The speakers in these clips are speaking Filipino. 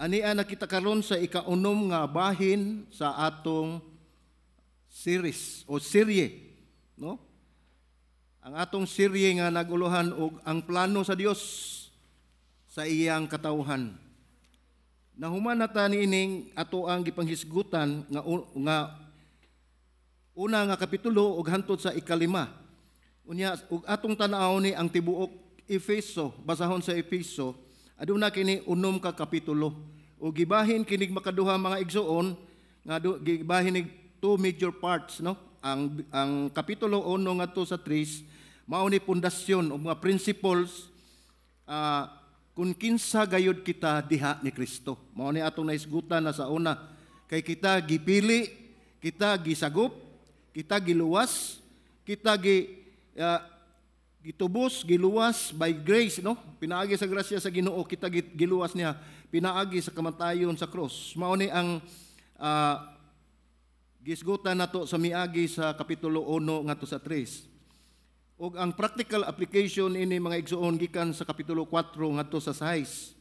Ania nakita karon sa ikaunom nga bahin sa atong series o serye, no? Ang atong serye nga naguluhan og ang plano sa Dios sa iyang katawhan. Nahuman na ta niining ato ang gipanghisgutan nga una nga kapitulo ug hantod sa ikalima. Unya ug atong tan-aw ni ang tibuok Efeso, basahon sa Efeso, aduna kini unom ka kapitulo. O gibahin kinig makaduha mga igsoon nga gibahin nig two major parts, no? Ang kapitulo 1 ngadto sa 3 mao ni pundasyon o mga principles kung kinsa gayud kita diha ni Kristo. Mao ni atong naisgutan na sa una, kay kita gipili, kita gisagop, kita giluwas, kita gitubos, giluwas by grace, no? Pinaagi sa grasya sa Ginoo, kita giluwas niya, pinaagi sa kamatayon sa cross. Mao ni ang gisgutan nato sa miagi sa kapitulo 1 ngadto sa 3. Og ang practical application ini mga igsoon gikan sa kapitulo 4 ngadto sa 6.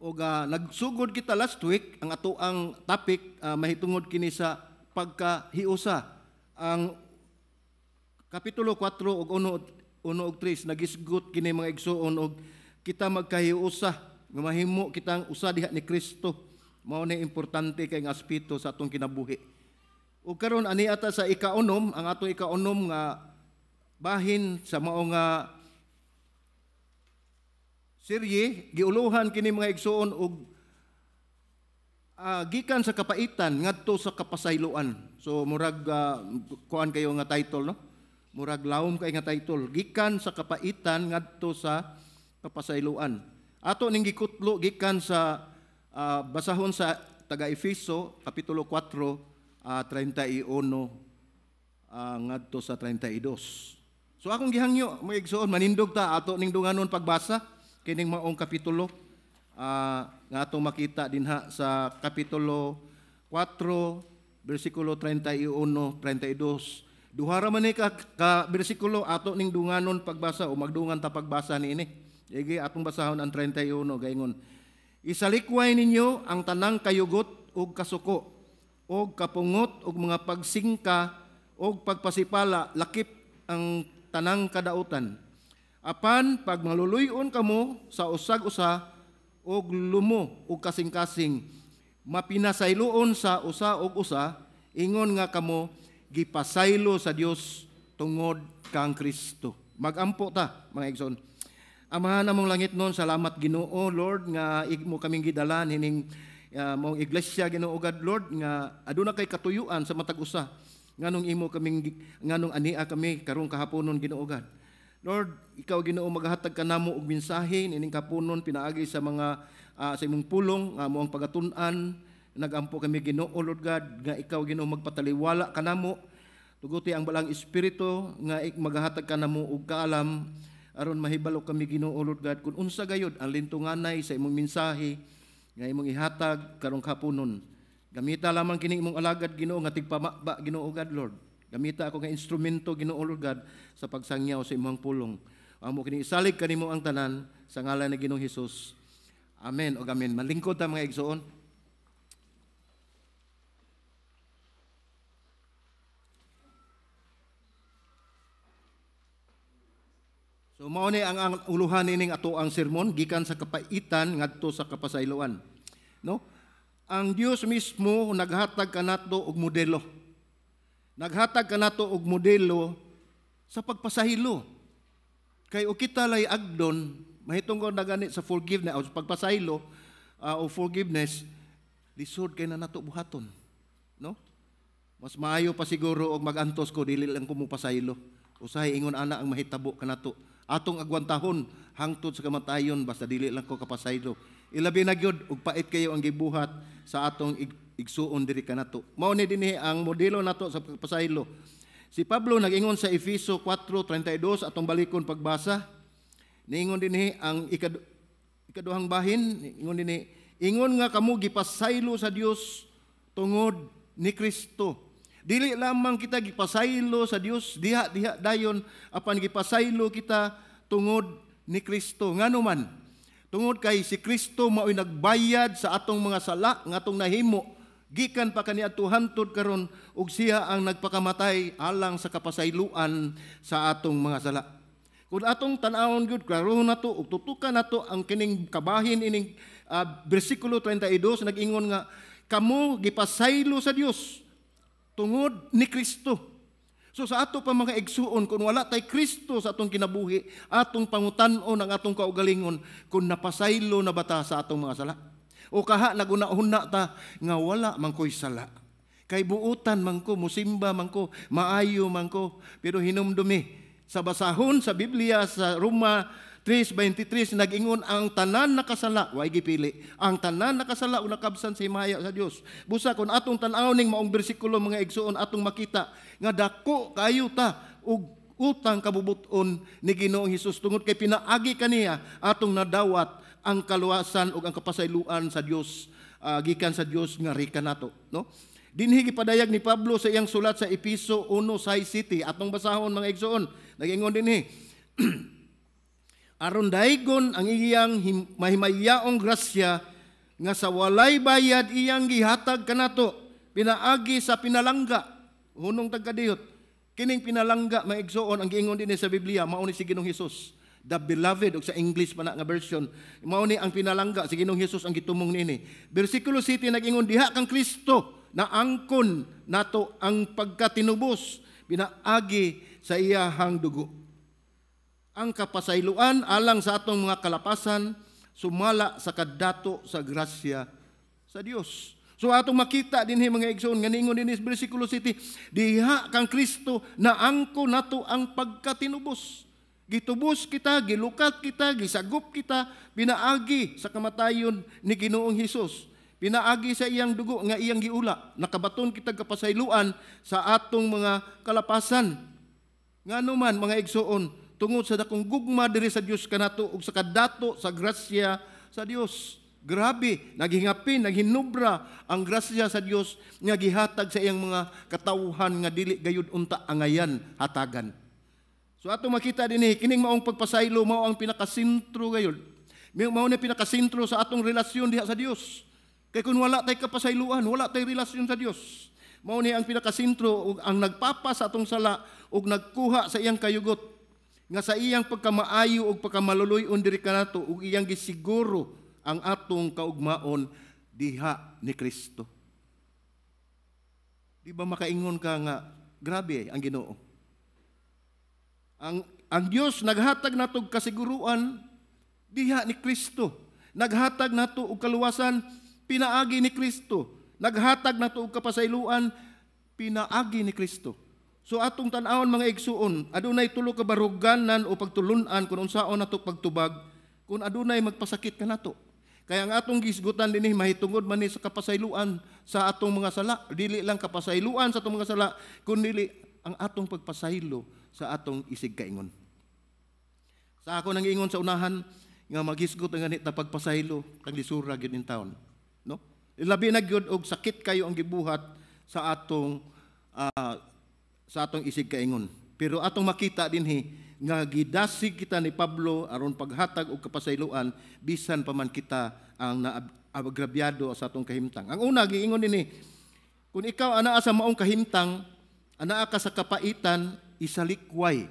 Og nagsugod kita last week ang ato ang topic mahitungod kini sa pagkahiusa. Ang kapitulo 4 ug 1 ug 3 nagisgot kini mga igsoon og kita magkahiusa nga mahimo kitang usa diha ni Kristo. Mao ni importante kay nga aspeto sa atong kinabuhi. Ug karon ani ata sa ikaunom, ang atong ikaunom nga bahin sa mao nga serye giuluhan kini mga igsoon og gikan sa kapaitan ngadto sa kapasayloan. So murag kuan kayo nga title, no? Murag lawom kay nga title, gikan sa kapaitan ngadto sa kapasayloan. Ato ning gikutlo gikan sa basahon sa taga Efeso kapitulo 4 31 ngadto sa 32. So akong gihangyo mga igsoon, manindog ta ato ning dunganon pagbasa kining maong kapitulo nga atong makita dinha sa kapitulo 4 bersikulo 31 32. Duhara man ni ka bersikulo ato ning dunganon pagbasa o magdungan ta pagbasa niini. Igi atong basahon ang 31 gaingon. Isalikway ninyo ang tanang kayugot ug kasuko ug kapungot ug mga pagsingka ug pagpasipala lakip ang tanang kadautan. Apan pag maluluyon kamo sa usag-usa ug lumo ug kasing-kasing mapinasayloon sa usa ug usa, ingon nga kamo gipasaylo sa Dios tungod kang Kristo. Magampo ta mga igsoon. Amahan namong langit noon, salamat Ginoo Lord nga imo kaming gidalan hining mong iglesia Ginoo God Lord nga aduna kay katuyuan sa matag usa nganong imo kaming nganong ania kami karong kahaponon Ginoo God. Lord, ikaw Ginoo maghatag kanamo og mensahe nining kahaponon pinaagi sa mga sa imong pulong moong pagatun-an. Nagampo kami Ginoo Lord God nga ikaw Ginoo magpataliwala kanamo tuguti ang balang espiritu nga maghatag kanamo og kaalam aron mahibalo kami Ginoo Lord God kung unsa gayud ang lintunganay sa imong mensahe nga imong ihatag karong kahaponon. Gamita lamang kini imong alagad Ginoo nga tigpamaba Ginoo God Lord. Gamita ako nga instrumento Ginoo Lord God sa pagsangyaw sa imong pulong. Amo kini isalig kanimo ang tanan sa ngalan ni Ginoong Hesus. Amen o amen. Malingkod ta mga igsoon. So mao ni ang uluhan nining ato ang sermon gikan sa kapaitan ngadto sa kapasayloan. No? Ang Dios mismo naghatag kanato og modelo. Naghatag kanato og modelo sa pagpasahilo. Kay o kita lay agdon mahitungod na gani sa forgiveness o sa pagpasahilo o forgiveness lisod kay na nato buhaton. No? Mas maayo pa siguro og magantos ko dili lang ko mo pasahilo. Usahay ingon ana ang mahitabo kanato. Atong agwantahon hangtod sa kamatayon basta dili lang ko kapasaylo. Ilabi na gyud ug pait kayo ang gibuhat sa atong igsuon diri kanato. Mao ni dinhi ang modelo nato sa pagpasaylo. Si Pablo nag-ingon sa Efeso 4:32 atong balikon pagbasa. Niingon dinhi ang ikaduhang bahin, ingon nga kamo gipasaylo sa Dios tungod ni Kristo. Dili lamang kita gipasaylo sa Dios diha dayon apan gipasaylo kita tungod ni Kristo. Ngano man Tungod kay si Kristo mao'y nagbayad sa atong mga sala nga atong nahimo gikan pa kaniadto hantod karon, ug siya ang nagpakamatay alang sa kapasayloan sa atong mga sala. Kung atong tan-awon gyud klaro nato ug tutukan nato ang kining kabahin ining bersikulo 32 nag-ingon nga kamo gipasaylo sa Dios tungod ni Kristo. So sa ato pa mga igsuon, kung wala tay Kristo sa atong kinabuhi, atong pangutan-on ang atong kaugalingon kung napasaylo na bata sa atong mga sala. O kaha naguna-huna ta nga wala man ko'y sala. Kay buutan man ko, musimba man ko, maayo man ko, pero hinumdumi. Sa basahon sa Biblia sa Roma 3:23 nag-ingon ang tanan nakasala way gipili. Ang tanan nakasala o nakabsan sa himaya sa Dios. Busa kun atong tan-aw ning maong bersikulo mga igsuon atong makita nga dako kayo ta og utang kabubuton ni Ginoong Hesus tungod kay pinaagi kaniya atong nadawat ang kaluwasan ug ang kapasayloan sa Dios gikan sa Dios nga rika nato, no? Dinhi gipadayag ni Pablo sa iyang sulat sa Episo 1:6 atong basahon mga igsuon. Nag-ingon dinhi aron daygon ang iyang mahimayaong grasya nga sa walay bayad iyang gihatag kanato pinaagi sa pinalangga hunong tagkadiyot. Kining pinalangga mga igsuon ang giingon dinhi sa Biblia mao ni si Ginoong Hesus, the beloved, o sa English pa na nga version mao ni ang pinalangga si Ginoong Hesus ang gitumong nini. Bersikulo 7 nag-ingon diha kang Kristo na angkon nato ang pagkatinubos pinaagi sa iyahang dugo. Ang kapasayloan alang sa atong mga kalapasan sumala sa kadato sa grasya sa Dios. So atong makita dinhi mga igsoon nga ningon dinhi sa bersikulo 7, diha kang Kristo na angko nato ang pagkatinubos. Gitubos kita, gilukat kita, gisagop kita, pinaagi sa kamatayon ni Ginoong Hesus. Pinaagi sa iyang dugo nga iyang giula, nakabaton kita kapasayloan sa atong mga kalapasan. Ngano man mga igsoon, tungod sa dakong gugma diri sa Dios kanato ug sa kadato sa grasya sa Dios. Grabe, naghingapin, naghinubra ang grasya sa Dios nga gihatag sa iyang mga katawhan nga dili gayud unta angayan hatagan. So ato makita dinhi kining maong pagpasaylo mao ang pinakasentro gayud. Mao ni pinakasentro sa atong relasyon diha sa Dios. Kay kun wala tay kapasayloan, wala tay relasyon sa Dios. Mao ni ang pinakasentro ug ang nagpapa sa atong sala ug nagkuha sa iyang kayugot nga sa iyang pagkamaayo ug pagkamaluluy-on diri kanato ug iyang gisiguro ang atong kaugmaon diha ni Kristo. Di ba makaingon ka nga grabe ang Ginoo? Ang Dios naghatag nato og kasiguruan diha ni Kristo. Naghatag nato og kaluwasan pinaagi ni Kristo. Naghatag nato og kapasayloan pinaagi ni Kristo. So atong tan-awon mga igsuon, adunay tulo ka baruganan o pagtulun-an kung unsaon nato pagtubag, kung adunay magpasakit kanato. Kaya ang atong gisgutan dinhi mahitungod man ni sa kapasayloan sa atong mga sala, dili lang kapasayloan sa atong mga sala, kundi ang atong pagpasaylo sa atong isig kaingon. Sa ako nang ingon sa unahan nga maghisgot ang ganit na pagpasaylo kag lisura gyud in town, no? Labi na gyud og sakit kayo ang gibuhat sa atong isig kaingon. Pero atong makita dinhi nga gidasig kita ni Pablo aron paghatag og kapasayloan bisan pa man kita ang naagrabyado sa atong kahimtang. Ang una giingon dinhi, kung ikaw anaa sa maong kahimtang, anaa ka sa kapaitan, isalikway.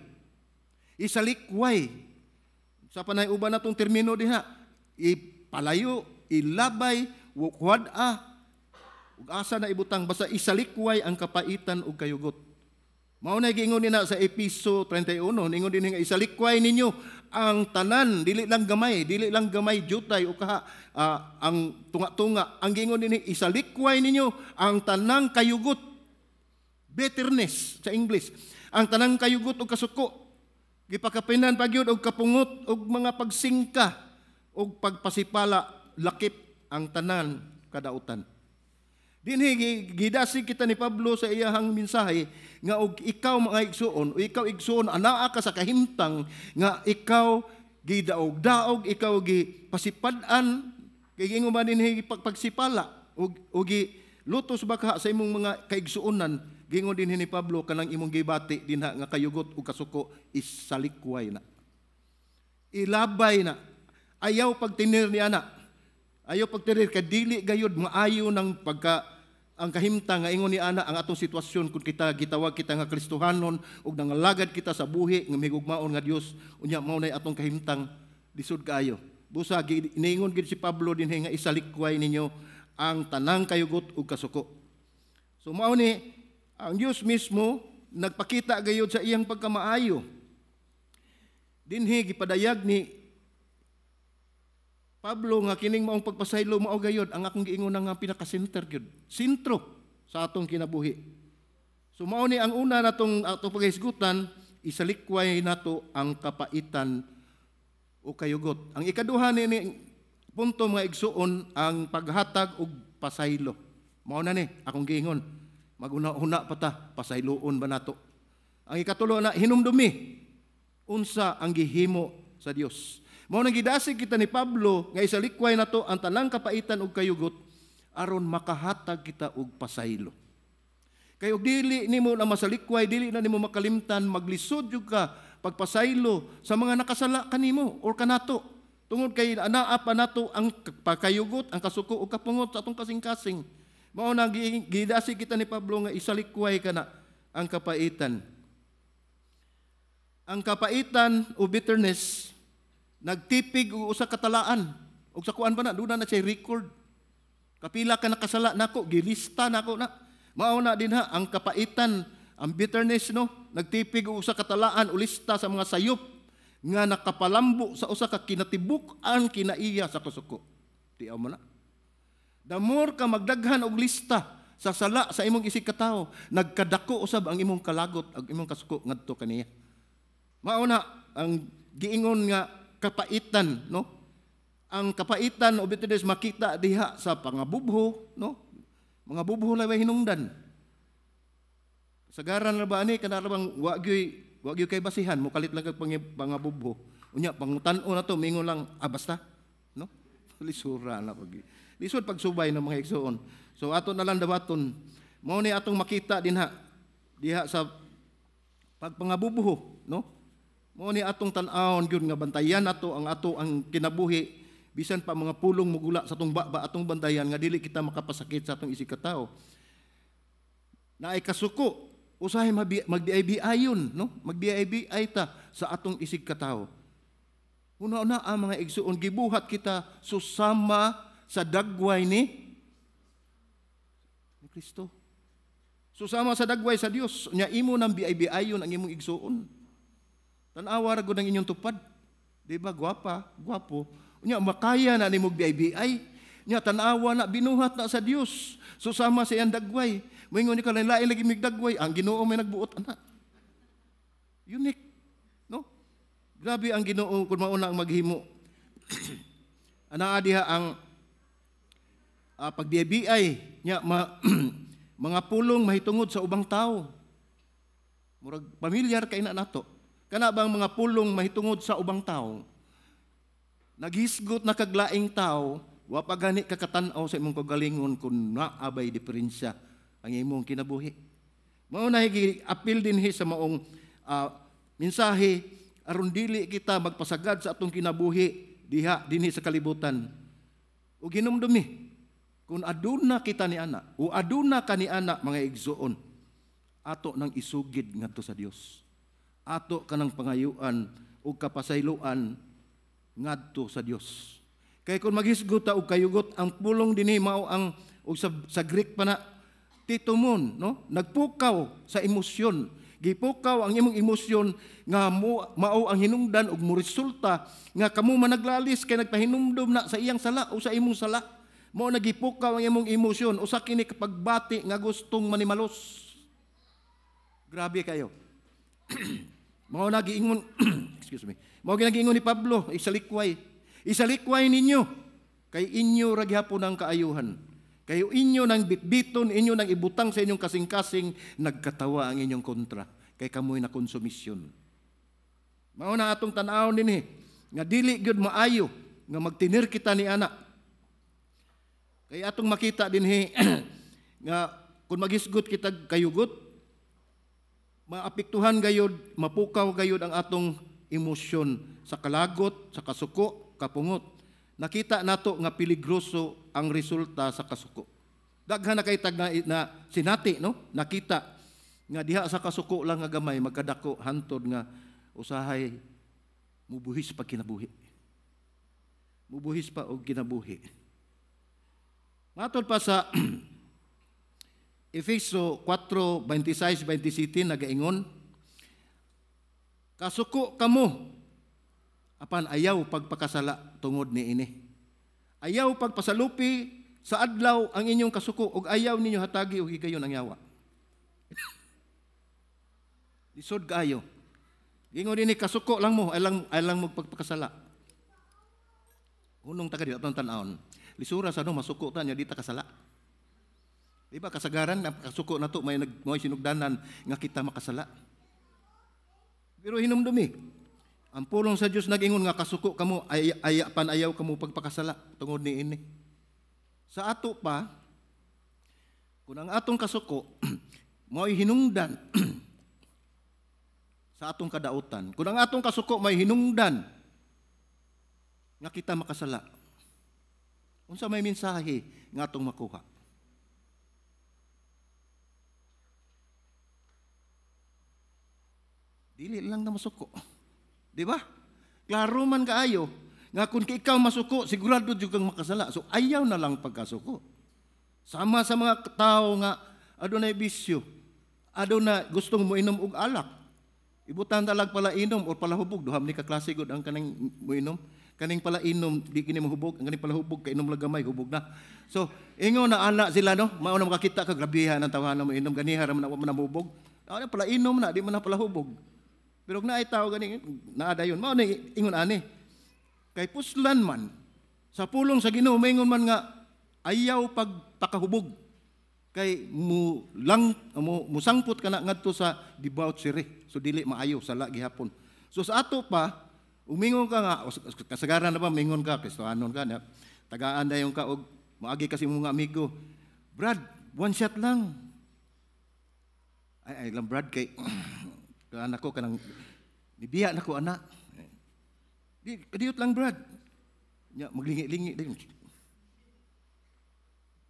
Isalikway. Sa panay uban natong termino diha, ipalayo, ilabay, wukwad-a, ug asa na ibutang basta isalikway ang kapaitan ug kayugot. Mao na giingon nina sa Episo 31, ningon din nga isalikway ninyo ang tanan, dili lang gamay jutay o kaha ang tunga-tunga. Ang giingon din isalikway ninyo ang tanang kayugot, bitterness sa English. Ang tanang kayugot o kasuko, gipakapinan pagyud og kapungot og mga pagsingka og pagpasipala, lakip ang tanan kadautan. Dinhi gidasig kita ni Pablo sa iyahang mensahe nga og ikaw mga igsuon o ikaw igsuon anaa ka sa kahimtang nga ikaw gidaog-daog, ikaw gipasipad-an kay gingon man dinhi pagsipala og lutos baka sa imong mga kaigsuonan. Gingon dinhi ni Pablo kanang imong gibati dinha nga kayugot o kasuko isalikway na. Ilabay na. ayaw pagtinir ni ana. Ayaw pagtinir kay dili gayud maayo ng ang kahimtang nga ingon ni ana ang atong sitwasyon kung kita gitawag kita nga Kristohanon ug nangalagad kita sa buhi nga mihigugmaon nga Dios unya mao nay atong kahimtang lisod kaayo. Busa niingon gid si Pablo dinhi nga isalikway ninyo ang tanang kayugot ug kasuko. So mao ni ang Dios mismo nagpakita gayud sa iyang pagkamaayo. Dinhi gipadayag ni Pablo nga kining maong pagpasaylo mao gayud ang akong giingon nga pinaka-center gyud. Sentro sa atong kinabuhi. So mao ni ang una natong atong paghisgutan, isalikway nato ang kapaitan o kayugot. Ang ikaduha ni punto mga igsuon ang paghatag og pasaylo. Mao na ni akong giingon. Maguna-una pa ta pasayloon ba nato. Ang ikatulo na hinumdumi unsa ang gihimo sa Dios. Mao nang gidasig kita ni Pablo nga isalikway nato ang tanang kapaitan ug kayugot aron makahatag kita og pasaylo. Kay og dili nimo na masalikway, dili na nimo makalimtan, maglisod jud ka pagpasaylo sa mga nakasala kanimo or kanato. Tungod kay anaa pa nato ang pagkayugot, ang kasuko ug kapungot sa atong kasing-kasing. Mao nang gidasig kita ni Pablo nga isalikway kana ang kapaitan. Ang kapaitan o bitterness nagtipig og usa ka talaan ug sa kuan pa na duna na siya record kapila ka nakasala nako gilista nako na mao na dinha ang kapaitan ang bitterness no nagtipig og usa ka talaan o lista sa mga sayop nga nakapalambo sa usa ka kinatibuk-an kinaiya sa kasuko tiaw mo na the more ka magdaghan og lista sa sala sa imong isig ka tawo nagkadako usab ang imong kalagot ag imong kasuko ngadto kaniya mao na ang giingon nga kapaitan no ang kapaitan o bitterness makita diha sa pangabubho no mga bubho lay hinungdan sagaran na ba ani kana bang wa gyud kay basihan mo kalit lang kag pangabubho unya pangutan-o na to mingon lang basta no lisura na pag lisod pagsubay ng mga igsoon so ato na lang dawaton mao ni atong makita diha sa pagpangabubho no mao ni atong tan-awon gyud nga bantayan nato ang kinabuhi bisan pa mga pulong mugula sa atong atong bantayan nga dili kita makapasakit sa atong isig ka tawo. Naay kasuko usahay magdiay-biayon no magdiay-biay ta sa atong isig ka tawo. Una-una ang mga igsuon gibuhat kita susama sa dagway ni Kristo. Susama sa dagway sa Dios nya imo nang biay-biayon ang imong igsuon. Tan-awa ra gud ang inyong tupad. Di ba gwapo. Nya makaya na nimo biay-biay. Nya tan-awa na binuhat na sa Dios. Susama sa iyang dagway. Moingon ni ka lain lagi mig dagway, ang Ginoo may nagbuot ana. Unique, no? Grabe ang Ginoo kun mauna ang maghimo. Ana diha ang pagbiay-biay nya mga pulong mahitungod sa ubang tao. Murag pamilyar kay na nato. Kana bang mga pulong mahitungod sa ubang tao? Naghisgot na kaglaing tao, wa pa gani kakatan-aw sa imong kagalingon kung naabay diferensya ang imong kinabuhi. Mao na apil dinhi sa maong mensahe aron dili kita magpasagad sa atong kinabuhi dinhi sa kalibutan. O ginumdumi kung aduna kita ni ana o aduna ka ni ana mga igsuon ato nang isugid ngadto sa Dios. Ato kanang pangayuan o kapasayloan ngadto sa Dios. Kay kung maghisgot ta og kayugot ang pulong dinhi mao ang og sa Greek pa na titumon no nagpukaw sa emosyon. Gipukaw ang imong emosyon nga mao ang hinungdan og moresulta nga kamo managlalis kay nagpahinumdom na sa iyang sala o sa imong sala. Mao nagipukaw ang imong emosyon usa kini kapagbati nga gustong manimalos. Grabe kayo. Mao nagiingon excuse me. Mao ginagingon ni Pablo, isalikway. Isalikway ninyo kay inyo ra gyapon ang kaayuhan. Kayo inyo nang bitbiton, inyo nang ibutang sa inyong kasing-kasing nagkatawa ang inyong kontra kay kamoy na konsumisyon. Mao na atong tan-aw dinhi nga dili gyud maayo nga magtinir kita ni ana. Kay atong makita dinhi nga kung maghisgot kita kayugot maapektuhan gayud, mapukaw gayud ang atong emosyon sa kalagot, sa kasuko, kapungot. nakita nato nga peligroso ang resulta sa kasuko. Daghan na kay tag na sinati, no? Nakita nga diha sa kasuko lang nga gamay magkadako hantod nga usahay mubuhis pa kinabuhi. Mubuhis pa og kinabuhi. Matod pa sa Efeso 4:26-27 nagaingon, kasuko kamo apan ayaw pagpakasala tungod niini. Ayaw pagpasalupi sa adlaw ang inyong kasuko ug ayaw ninyo hatagi og higayon ang yawa. Lisod kaayo. Gingon dinhi kasuko lang mo, ay lang mo pagpakasala. Unong taga dito tan-awon. Lisura sa no masuko ta nya di ta kasala. Di ba kasagaran na kasuko nato may sinugdanan nga kita makasala. Pero hinumdumi. Ang pulong sa Dios nag-ingon nga kasuko kamo ayaw kamo pagpakasala tungod niini. Sa ato pa kun ang atong kasuko mo'y hinungdan sa atong kadautan. Kung ang atong kasuko may hinungdan nga kita makasala, unsa may mensahe nga atong makuha? Dili lang na masuko. Di ba? Klaro man kaayo nga kung ikaw masuko, sigurado jud kang makasala. So ayaw na lang pagkasuko. Sama sa mga tao nga adunay bisyo, aduna gustong mo inom og alak. Ibutan talag pala inom o pala hubog. Duham ni kaklase gud ang kanang muinom. Kaning pala inom, di kini mahubog. Ang kaning pala hubog, kainom lang gamay, hubog na. So, ingon na ana sila, no? Mao na makakita ka, grabihan ang tawanan mo inom. Ganiha raman na mahubog. Ano pala inom na, di man na pala hubog. Pero kung naay tao ganing, naada yun. Mao na ingon ani. Kay puslan man, sa pulong sa Ginoo, maingon man nga, ayaw pagpakahubog. Kay musangpot ka na ngadto sa debauchery. So dili maayo sala gihapon. So sa ato pa umingon ka nga kasagaran na ba mingon ka Kristohanon ka na tagaan dayon ka og maagi kasi mga amigo. Brad, one shot lang. Ay lang Brad kay anak ko kanang nibiya nako anak. Di kadiyot lang Brad. Nya maglingi-lingi dayon.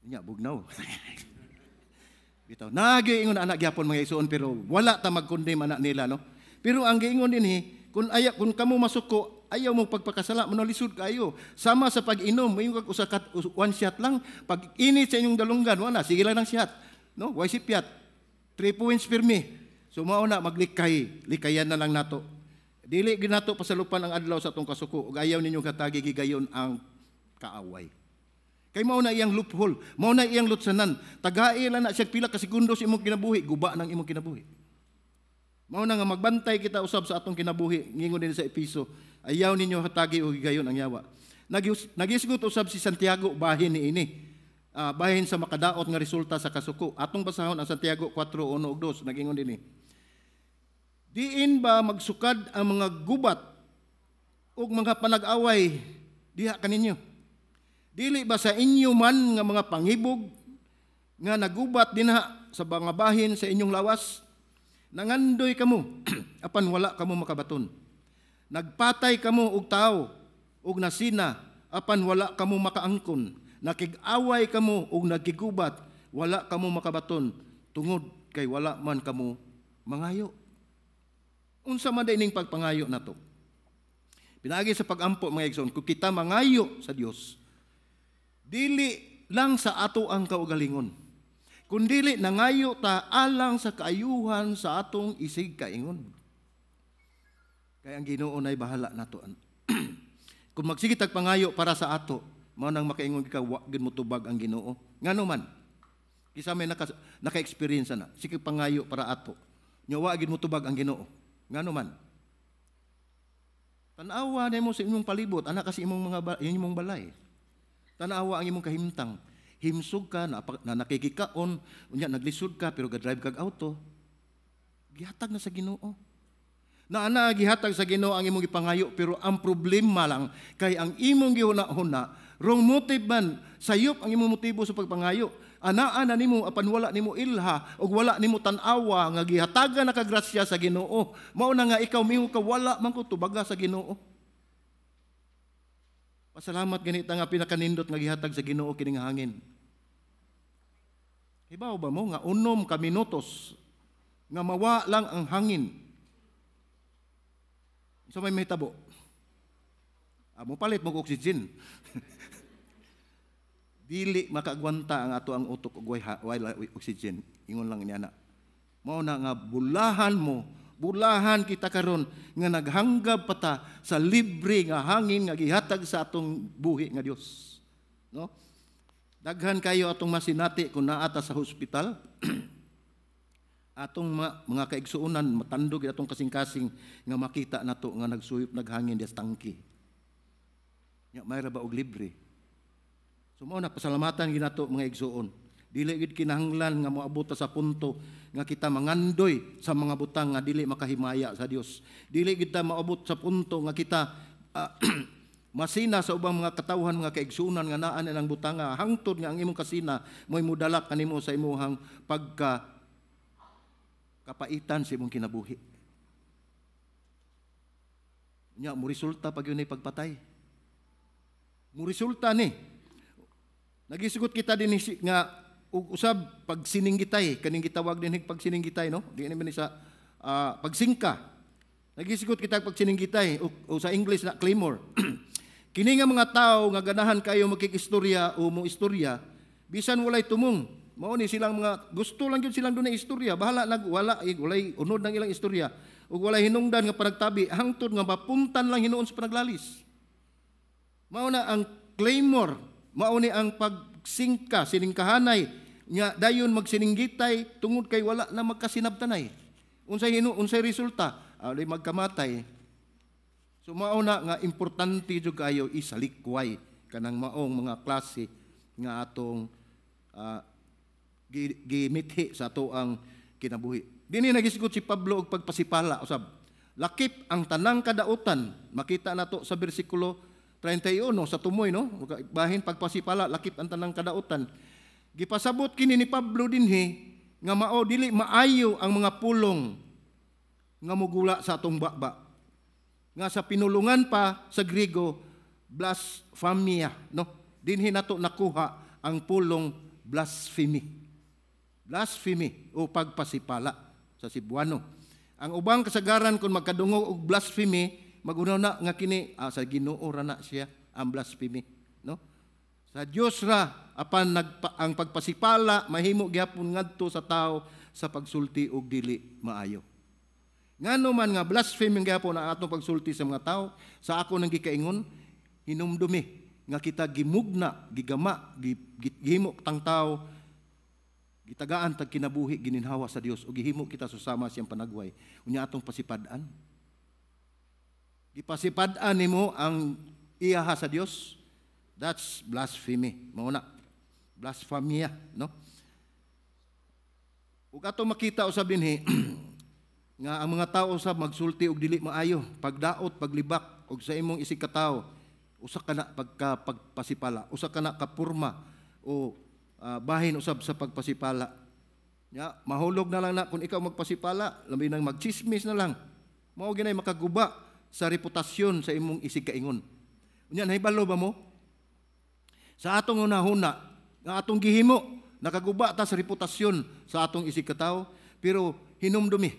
Nya bugnaw. Bitaw nagiingon anak gyapon mga igsoon pero wala ta mag-condemn anak nila no. Pero ang giingon dinhi kung kamo masuko ayaw mo pagpakasala manalisod kayo sama sa pag-inom mayon kag usa ka one shot lang pag init sa inyong dalunggan wala sige lang ng shot no way sipyat 3 points pirmi so mao na likayan na lang nato dili ginato pasalupan ang adlaw sa atong kasuko ug ayaw ninyo katagi gigayon ang kaaway. Kay mao na iyang loophole, mao na iyang lutsanan. Tagai lang na siya pila ka segundo sa imong kinabuhi, guba nang imong kinabuhi. Mao na nga magbantay kita usab sa atong kinabuhi, ngingon din sa Episo, ayaw ninyo hatagi o higayon ang yawa. Nagisgot usab si Santiago bahin niini. Bahin sa makadaot nga resulta sa kasuko. Atong basahon ang Santiago 4:1 ug 2, nagingon dinhi. Diin ba magsukad ang mga gubat ug mga panag-away diha kaninyo? Dili ba sa inyo man nga mga pangibog nga nagubat dinha sa mga bahin sa inyong lawas? Nangandoy kamo apan wala kamo makabaton. Nagpatay kamo og tao og nasina apan wala kamo makaangkon. Nakig-away kamo og nagkigubat wala kamo makabaton tungod kay wala man kamo mangayo. Unsa man ning pagpangayo nato? Pinaagi sa pagampo mga igsoon, kung kita mangayo sa Dios, dili lang sa ato ang kaugalingon, kundili nangayo ta alang sa kaayuhan sa atong isig kaingon. Kaya ang Ginoo nay bahala nato. Kung magsige tag pangayo para sa ato, mao nang makaingon ka wa gid mo tubag ang Ginoo. Ngano man? Kisa may naka-experience na, sige pangayo para ato. Nya wa gid mo tubag ang Ginoo. Ngano man? Tanawa nimo sa imong palibot, ana kasi imong balay. Tanawa ang imong kahimtang. Himsog ka na nakikikaon, unya naglisod ka pero ga-drive kag auto. Gihatag na sa Ginoo. Na ana gihatag sa Ginoo ang imong gipangayo pero ang problema lang kay ang imong gihuna-huna wrong motive man sayop ang imong motibo sa pagpangayo. Anaa na nimo apan wala nimo ilha ug wala nimo tan-awa nga gihatagan na kag grasya sa Ginoo. Mao na nga ikaw miho ka wala man ko tubaga sa Ginoo. Pasalamat ganita nga pinakanindot nga gihatag sa Ginoo kining hangin. Hibaw ba mo nga unom ka minutos nga mawa lang ang hangin. So may mahitabo. Mo palit mo og oxygen. Dili makaagwanta ang ato ang utok ug wala oxygen. Ingon lang niya na. Mao na nga bulahan kita karon nga naghanggab pata sa libre nga hangin nga gihatag sa atong buhi nga Dios. No? Daghan kayo atong masinati kung naata sa hospital. Atong mga kaigsuonan matandog atong kasing-kasing nga makita nato nga nagsuyop naghangin sa tangki. Nya may ra ba og libre? So mao na pasalamatan ginato mga igsuon. Dili gid kinahanglan nga moabot sa punto nga kita mangandoy sa mga butang nga dili makahimaya sa Dios. Dili kita maabot sa punto nga kita masina sa ubang mga katawhan mga kaigsuonan nga naa nilang butang nga hangtod nga ang imong kasina mo'y mudalak kanimo sa imong kapaitan sa imong kinabuhi. Nya mo resulta pag yun ay pagpatay. Mo resulta ni nagisugot kita din nga usab pagsininggitay kaning gitawag din pagsininggitay no di naman sa pagsingka nagisigot kita pagsininggitay o sa English na claymore. Kini nga mga tao nga ganahan kayo makikistorya o mo istorya bisan walay tumong mao ni silang mga gusto lang gyud silang dunay istorya bahala walay unod ng ilang istorya ug walay hinungdan nga panagtabi hangtod nga mapuntan lang hinuon sa panaglalis. Mao na ang claymore mao ni ang pagsingka siningkahanay nya dayon magsininggitay tungod kay wala na magkasinabtanay. Unsay resulta? Di magkamatay. So mao na nga importante jud kayo isalikway kanang maong mga klase nga atong gimithi sa ato ang kinabuhi. Dinhi nagisigot si Pablo og pagpasipala usab. Lakip ang tanang kadautan. Makita nato sa bersikulo 31 sa tumoy no. Bahin pagpasipala lakip ang tanang kadautan. Gipasabot kini ni Pablo dinhi nga mao dili maayo ang mga pulong nga mugula sa atong baba. Nga sa pinulungan pa sa Griego blasphemia no. Dinhi nato nakuha ang pulong blasphemy. Blasphemy o pagpasipala sa Cebuano. Ang ubang kasagaran kung magkadungog og blasphemy magunaw na nga kini sa Ginoo ra na siya ang blasphemy no. Sa Dios ra apan ang pagpasipala mahimo gyapon ngadto sa tao sa pagsulti og dili maayo. Ngano man nga blasphemy gyapon ang atong pagsulti sa mga tao sa ako nang gikaingon hinumdumi nga kita gimugna gigama gihimo tang tao gitagaan tag kinabuhi gininhawa sa Dios ug gihimo kita susama siyang panagway unya atong pasipad-an. Gipasipad-an nimo ang iyaha sa Dios. That's blasphemy. Mao na. Blasphemia, no? Ug ato makita usab dinhi nga ang mga tao usab magsulti og dili maayo, pagdaot, paglibak og sa imong isig ka tawo, usa ka na pagpasipala, usa ka na kapurma o bahin usab sa pagpasipala. Ya, mahulog na lang na kung ikaw magpasipala, labi nang magchismis na lang. Mao ginay makaguba sa reputasyon sa imong isig kaingon. Unya nahibalo ba mo? Sa atong hunahuna, nga atong gihimo, nakaguba ta sa reputasyon sa atong isig katawo, pero hinumdumi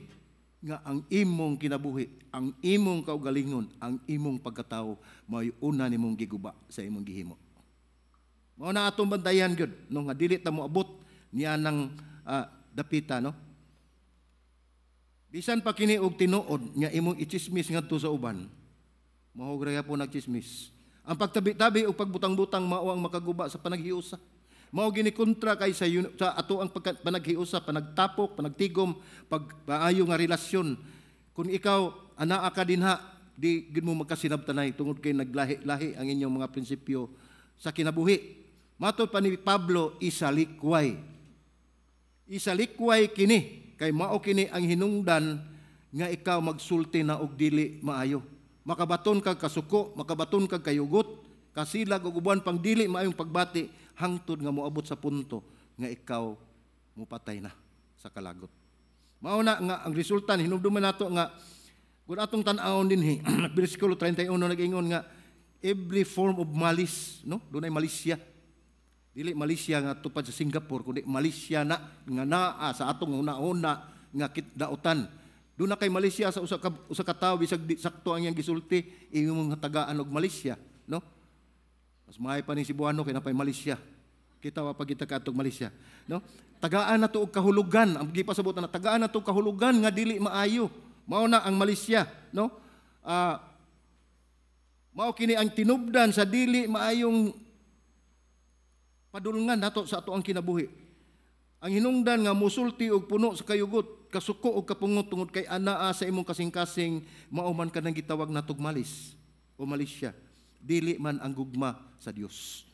nga ang imong kinabuhi, ang imong kaugalingon, ang imong pagkatao, may una nimong giguba sa imong gihimo. Mao na atong bantayan gyud no nga dili ta moabot niya ng dapita no. Bisan pa kini og tinuod nya imong ichismis ngadto sa uban. Mao gra po nagchismis. Ang pagtabi-tabi o pagbutang-butang mao ang makaguba sa panaghiusa. Mao gini kontra kay sa ato ang panaghiusa, panagtapok, panagtigom, pagpaayo nga relasyon. Kung ikaw anaa ka dinha, di gid mo magkasinabtanay tungod kay naglahi-lahi ang inyong mga prinsipyo sa kinabuhi. Matod pa ni Pablo, isalikway. Isalikway kini kay mao kini ang hinungdan nga ikaw magsulti na og dili maayo. Makabaton kag kasuko, makabaton kag kayugot, kasilag ug uban pang dili maayong pagbati hangtod nga moabot sa punto nga ikaw mupatay na sa kalagot. Mao na nga ang resulta hinumduman nato nga kun atong tan-awon dinhi bersikulo 31 nag-ingon nga every form of malice, no? Dunay malisya. Dili Malaysia nga tupad sa Singapore, kundi Malaysia na nga naa sa atong una-una nga kitdautan. Doon na kay Malaysia sa usa ka tawo bisag sakto ang iyang gisulti imong tagaan og Malaysia, no? Mas maay pa ni Cebuano kay napay Malaysia. Kita wa pagita ka atong Malaysia, no? Tagaan na to og kahulugan, ang gipasabot na tagaan na to kahulugan nga dili maayo. Mao na ang Malaysia, no? Mao kini ang tinubdan sa dili maayong padulngan nato sa ato ang kinabuhi. Ang hinungdan nga musulti og puno sa kayugot, kasuko og kapungot tungod kay anaa sa imong kasing-kasing, mao man kanang gitawag natog malis o Malaysia. Dili man ang gugma sa Dios.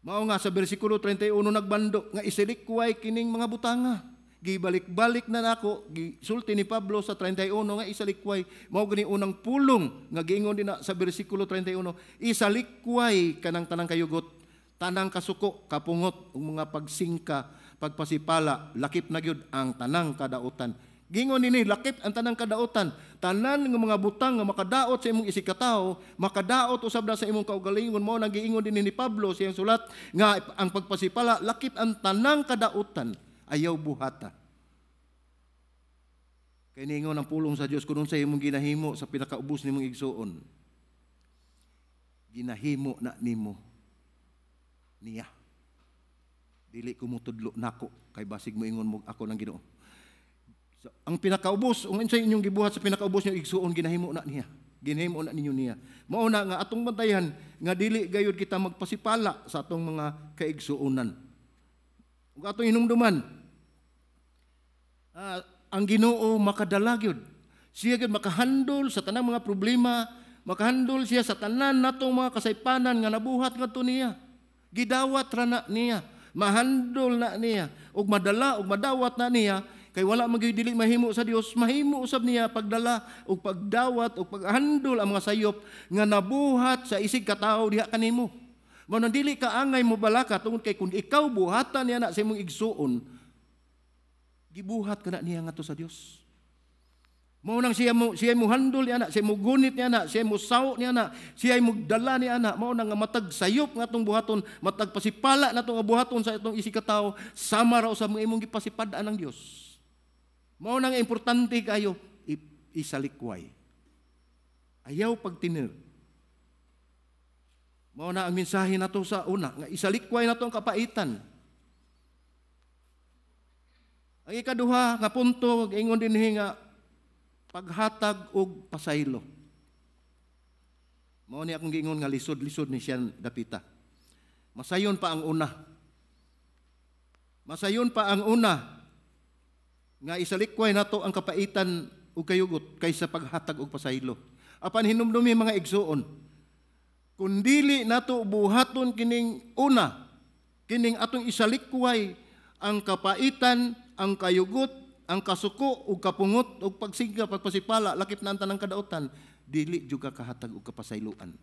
Mao nga sa bersikulo 31 nagbando nga isilikway kining mga butanga. Gibalik-balik na nako, gisulti ni Pablo sa 31 nga isalikway. Mao gani unang pulong nga giingon din na sa bersikulo 31, isalikway kanang tanang kayugot, tanang kasuko, kapungot, ug mga pagsingka, pagpasipala, lakip na gyud ang tanang kadautan. Gingon nini lakip ang tanang kadautan. Tanan ng mga butang nga makadaot sa imong isikataw, makadaot usab na sa imong kaugalingon. Mao nang giingon din ni Pablo sa iyang sulat nga ang pagpasipala lakip ang tanang kadautan, ayaw buhata. Kay niingon ang pulong sa Dios kuno sa imong ginahimo sa pinakaubos nimong igsuon. Ginahimo na nimo niya. Dili ko mo tudlo nako kay basig mo ingon mo ako ng Ginoo. So, ang pinakaubos, ang unsay inyong gibuhat sa pinakaubos niyo igsuon ginahimo na niya. Ginahimo na ninyo niya. Mao na nga atong bantayan nga dili gayud kita magpasipala sa atong mga kaigsuonan. Ug atong hinumduman, ang Ginoo makadala gyud. Siya gyud makahandol sa tanang mga problema, makahandol siya sa tanan natong mga kasaypanan nga nabuhat ngadto niya. Gidawat ra na niya, mahandol na niya, ug madala ug madawat na niya, kay wala man gyud dili mahimo sa Dios, mahimo usab niya pagdala ug pagdawat ug paghandol ang mga sayop nga nabuhat sa isig katawo diha kanimo. Mao nang dili ka angay mo balaka tungod kay kun ikaw buhatan niya na sa imong igsuon, gibuhat ka na niya ngadto sa Dios. Mao nang siya mo handol niya na, siya mo gunit niya na, siya mo saw niya na, siya mo dala niya na, mao nang matag sayop nga atong buhaton, matag pasipala na atong buhaton sa itong isikatawo, sama raw sa mga imong gipasipadaan ng Dios. Mao nang importante kayo isalikway. Ayaw pagtinir. Mao na ang mensahe nato sa una, nga isalikway nato ang kapaitan. Ang ikaduha nga punto ingon dinhi nga paghatag og pasaylo. Mao ni akong giingon nga lisod-lisod ni siya dapita. Masayon pa ang una. Masayon pa ang una nga isalikway nato ang kapaitan ug kayugot kaysa paghatag og pasaylo. Apan hinumdumi mga igsuon, kun dili nato buhaton kining una, kining atong isalikway ang kapaitan, ang kayugot, ang kasuko ug kapungot ug pagsigga pagpasipala lakip na ang tanang kadautan, dili jud ka kahatag og kapasayloan.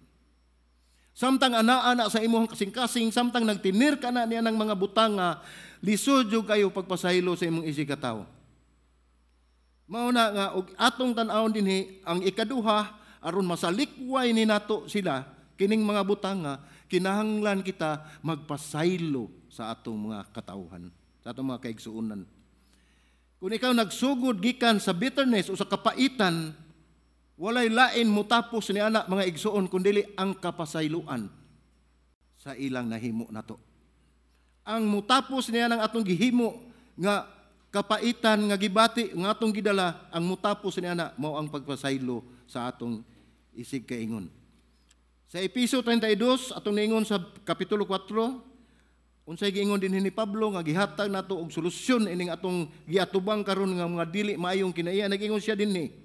Samtang ana-ana sa imong kasing-kasing, samtang nagtinir ka na niya ng mga butanga, lisod jud kayo pagpasaylo sa imong isikatawo. Mao na nga og atong tan-awon dinhi ang ikaduha aron masalikway ni nato sila kining mga butanga, kinahanglan kita magpasaylo sa atong mga katawhan, sa atong mga kaigsuonan. Kung ikaw nagsugod gikan sa bitterness o sa kapaitan, walay lain mo tapos ni anak mga igsuon kundi ang kapasayloan sa ilang nahimo nato. Ang mutapos niya ng atong gihimo nga kapaitan nga gibati nga atong gidala, ang mutapos niya na mao ang pagpasaylo sa atong isig kaingon. Sa Episo 32 atong niingon sa kapitulo 4, unsay giingon din ni Pablo nga gihatag nato og solusyon ining atong giatubang karon nga mga dili maayong kinaiya. Nagingon siya dinhi,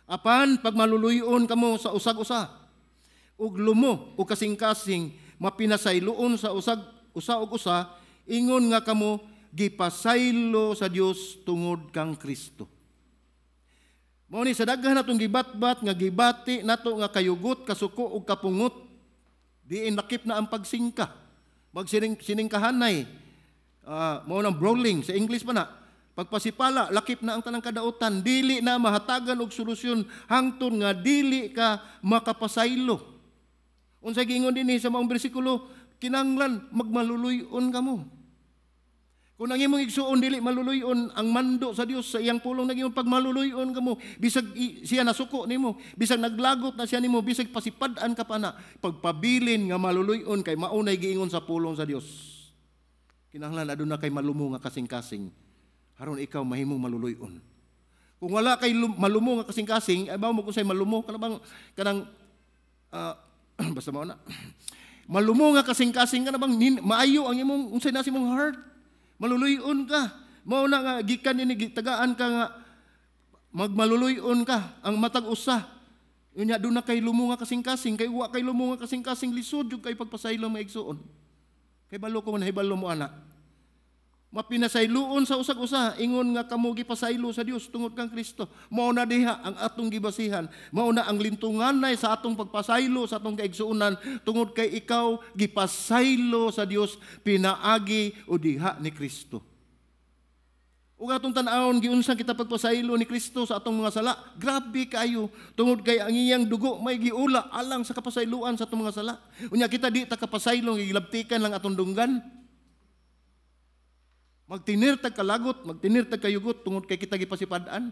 apan pag maluluyon kamo sa usag-usa ug lumo o kasing-kasing mapinasayloon sa usa ug usa, ingon nga kamo gipasaylo sa Dios tungod kang Kristo. Mao ni sa daghan natong gibatbat nga gibati nato nga kayugot, kasuko ug kapungot, diin lakip na ang pagsingka. Magsiningkahanay, mao nang brawling sa English pa na, pagpasipala lakip na ang tanang kadautan, dili na mahatagan og solusyon hangtod nga dili ka makapasaylo. Unsay giingon dinhi sa maong bersikulo, kinahanglan magmaluluyon kamo. Kung ang imong igsuon dili maluluyon, ang mando sa Dios sa iyang pulong naging pagmaluluyon kamo, bisag siya nasuko nimo, bisag naglagot na siya nimo, bisag pasipad-an ka pa na, pagpabilin nga maluluyon kay maunay giingon sa pulong sa Dios. Kinahanglan aduna kay malumo nga kasing-kasing aron ikaw mahimong maluluyon. Kung wala kay malumo nga kasing-kasing, ay mao mo kung say malumo kanang basta mao na. Malumo nga kasing-kasing ka na bang maayo ang imong unsay nasa imong heart. Maluluyon ka. Mao na nga gikan ini gitagaan ka nga magmaluluyon ka ang matag usa. Unya do na kay lumo nga kasing-kasing, kay wa kay lumo nga kasing-kasing lisod jud kay pagpasaylo maigsuon. Kay balo ko man hibalo mo ana. Mapinasayloon sa usag-usa, ingon nga kamo gipasaylo sa Dios tungod kang Kristo. Mao na diha ang atong gibasihan. Mao na ang lintunganay sa atong pagpasaylo sa atong kaigsuonan tungod kay ikaw gipasaylo sa Dios pinaagi o diha ni Kristo. Ug atong tan-awon giunsa kita pagpasaylo ni Kristo sa atong mga sala. Grabe kayo tungod kay ang iyang dugo may giula alang sa kapasayloan sa atong mga sala. Unya kita di ta kapasaylo gilabtikan lang atong dunggan. Magtinirtag kalagot, magtinirtag kayugot tungod kay kita gipasipad-an.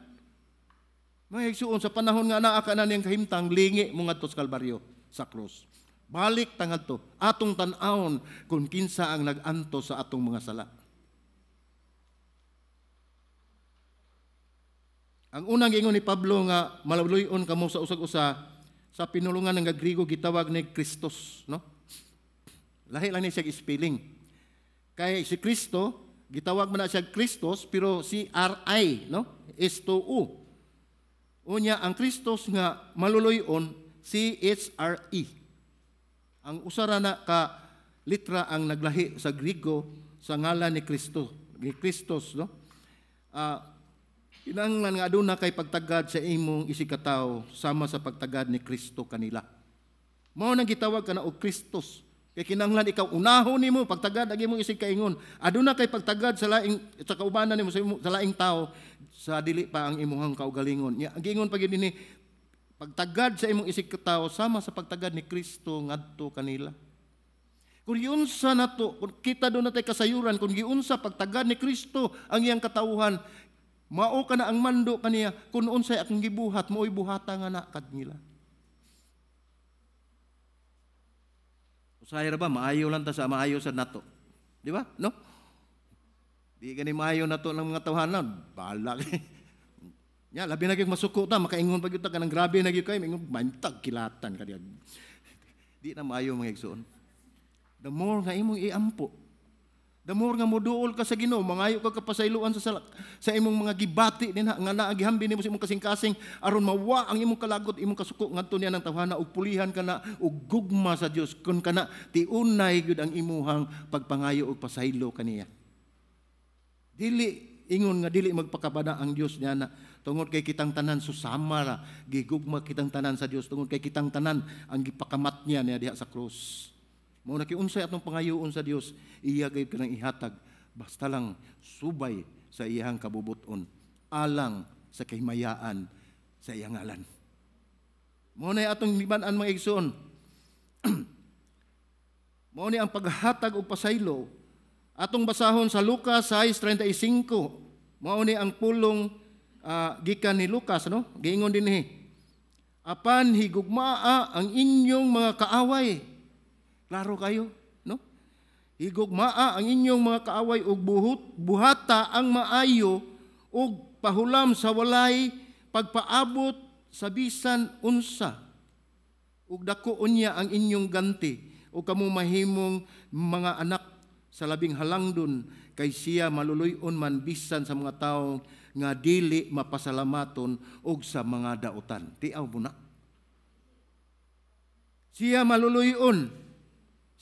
May igsuon sa panahon nga naa ka na niyang kahimtang lingi mo ngadto sa Kalbaryo sa krus. Balik ta ngadto atong tan-awon kung kinsa ang nag-anto sa atong mga sala. Ang unang giingon ni Pablo nga maluluyon kamo sa usag-usa sa pinulungan ng Griego gitawag ni Kristos, no? Lahi lang ni siya spelling. Kay si Kristo gitawag man na siya Kristos pero si R-I, no? S-to-U. Unya ang Kristos nga maluluyon C-H-R-E. Ang usara na ka litra ang naglahi sa Griego sa ngalan ni Kristo, ni Kristos, no? Kinahanglan nga aduna kay pagtagad sa imong isikataw sama sa pagtagad ni Kristo kanila. Mao nang gitawag kana og Kristos. Kay kinahanglan ikaw unahon nimo pagtagad agi imong isig kaingon. Aduna kay pagtagad sa laing sa kaubanan nimo sa laing tao sa dili pa ang imong kaugalingon. Ang giingon pa gyud dinhi pagtagad sa imong isig katawo sama sa pagtagad ni Kristo ngadto kanila. Kung giunsa nato, kung kita do natay kasayuran kung giunsa pagtagad ni Kristo ang iyang katawhan, mao ka na ang mando kaniya kung unsay akong gibuhat mooy buhata nga na kadnila. Usahay ra ba maayo lang ta sa maayo sa nato. Di ba? No? Di gani maayo nato ng mga tawhanan, bala. Nya labi na gyud masuko ta makaingon pa gyud ta kanang grabe na gyud kay ingon bantag kilatan kadiya. Di na maayo mga igsoon. The more nga imong iampo, the more nga moduol ka sa Ginoo, mangayo ka kapasayloan sa imong mga gibati dinha nga naa gihambi nimo sa imong kasing-kasing aron mawa ang imong kalagot, imong kasuko ngadto niya ng tawhana ug pulihan kana ug gugma sa Dios kun kana tiunay gyud ang imuhang pagpangayo ug pasaylo kaniya. Dili ingon nga dili magpakabada ang Dios niya na tungod kay kitang tanan susama ra gigugma kitang tanan sa Dios tungod kay kitang tanan ang gipakamat niya diha sa krus. Mao na kiunsay atong pangayoon sa Dios, iya gayud kanang ihatag basta lang subay sa iyang kabubuton, alang sa kahimayaan sa iyang ngalan. Mao na atong liban-an mga igsoon. Mao ni ang paghatag og pasaylo. Atong basahon sa Lucas 6:35. Mao ni ang pulong gikan ni Lucas, no? Giingon dinhi. Apan higugmaa ang inyong mga kaaway. Klaro kayo, no? Higugmaa ang inyong mga kaaway ug buhata ang maayo ug pahulam sa walay pagpaabot sa bisan unsa. Ug dako unya ang inyong ganti ug kamo mahimong mga anak sa labing halangdon kay siya maluluyon man bisan sa mga tawo nga dili mapasalamaton ug sa mga dautan. Tiaw mo na. Siya maluluyon.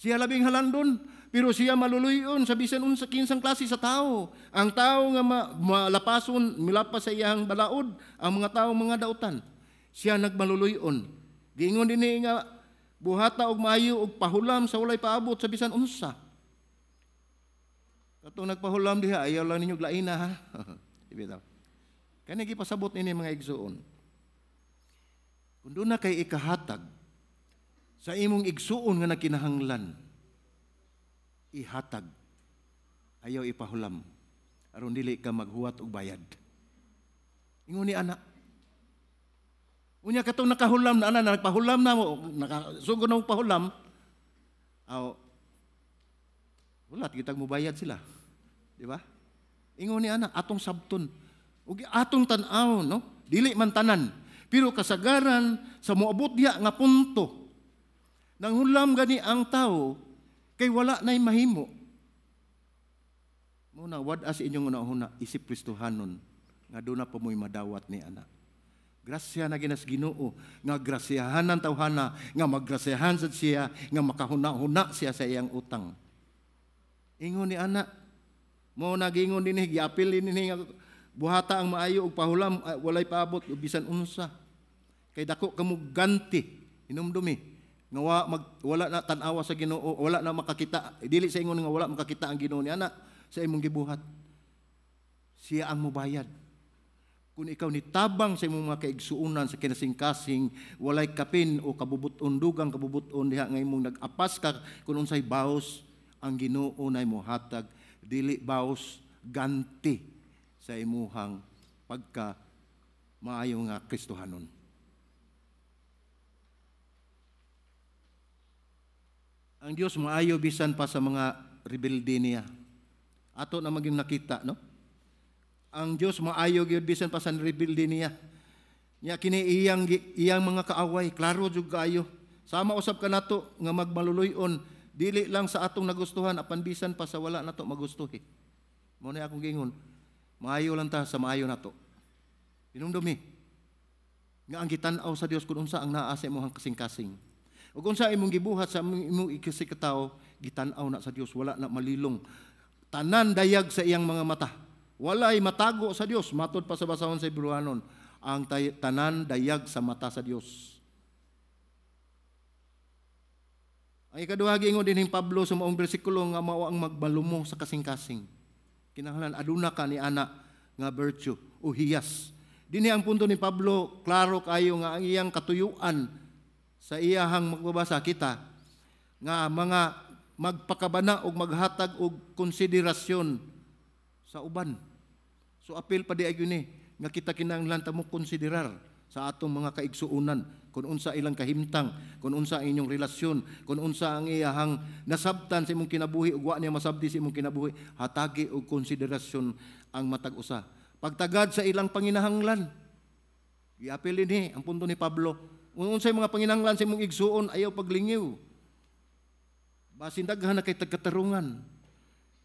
Siya labing halandon, pero siya maluluyon sa bisan unsa kinsang klase sa tao. Ang tao nga malapason, milapas sa iyang balaod, ang mga tao mga dautan. Siya nagmaluluyon. Giingon dinhi nga buhata og maayo og pahulam sa walay paabot sa bisan unsa. Katong nagpahulam diha ayaw lang ninyo glaina ha. Ibitaw. Kani gipasabot ini mga igsoon. Kun doon na kay ikahatag sa imong igsuon nga nakinahanglan ihatag, ayaw ipahulam aron dili ka maghuwat og bayad. Ingon ni ana, unya katong nakahulam na ana, nagpahulam na mo, nakasugo na mo pahulam, wala kitag mo bayad sila, di ba? Ingon ni ana, atong sabton ug atong tan-aw, no, dili man tanan, pero kasagaran sa moabot diha nga punto nanghulam gani ang tao kay wala nay mahimo. Muna wad as inyong unahuna isip Kristohanon nga doon na po mo'y madawat ni ana. Grasya na ginas Ginoo nga grasyahan ng tawhana, nga maggrasyahan sad siya, nga makahuna-huna siya sa iyang utang. Ingon ni ana, mo nagingon din giapil din nga buhata ang maayo og pahulam, walay paabot bisan unsa. Kay dako kamo ganti inumdumi nga wala na tan-awa sa Ginoo, wala na makakita, dili sa ingon nga wala makakita ang Ginoo ni ana sa imong gibuhat. Siya ang mobayad. Kung ikaw nitabang sa imong mga kaigsuunan sa kinasing-kasing, walay kapin o kabubuton, dugang kabubuton diha nga imong nag-apas ka kung unsay baos, ang Ginoo nay mohatag dili baos, ganti sa imuhang pagka maayo nga Kristohanon. Ang Dios maayo bisan pa sa mga rebelde niya. Ato na maging nakita, no? Ang Dios maayo gyud bisan pa sa rebelde niya. Nya kini iyang mga kaaway, klaro jud kaayo. Sama usab ka nato nga magmaluluyon, dili lang sa atong nagustuhan apan bisan pa sa wala nato magustuhi. Mao na akong gingon, maayo lang ta sa maayo nato. Hinumdumi nga ang gitan-aw sa Dios kun unsa ang naa sa imong kasing-kasing. Ug unsa imong gibuhat sa imong ikasikaw, gitan-aw na sa Dios, wala na malilong. Tanan dayag sa iyang mga mata. Walay matago sa Dios, matod pa sa basahon sa Hebrewanon, ang tanan dayag sa mata sa Dios. Ang ikaduha giingon din ni Pablo sa maong bersikulo nga mao ang magbalumo sa kasing-kasing. Kinahanglan aduna ka ni ana nga virtue o hiyas. Dinhi ang punto ni Pablo, klaro kayo nga ang iyang katuyuan sa iyahang magbabasa kita nga mga magpakabana og maghatag og konsiderasyon sa uban. So apil pa di ay yun nga kita kinahanglan ta mo konsiderar sa atong mga kaigsuunan kung unsa ilang kahimtang, kung unsa ang inyong relasyon, kung unsa ang iyahang nasabtan sa imong kinabuhi ug wa niya masabdi sa imong kinabuhi, hatagi og konsiderasyon ang matag usa. Pagtagad sa ilang panginahanglan. Iapil dinhi ang punto ni Pablo. Kung unsay mga panginahanglan sa imong igsuon, ayaw paglingiw. Basin daghan na kay tagkatarungan.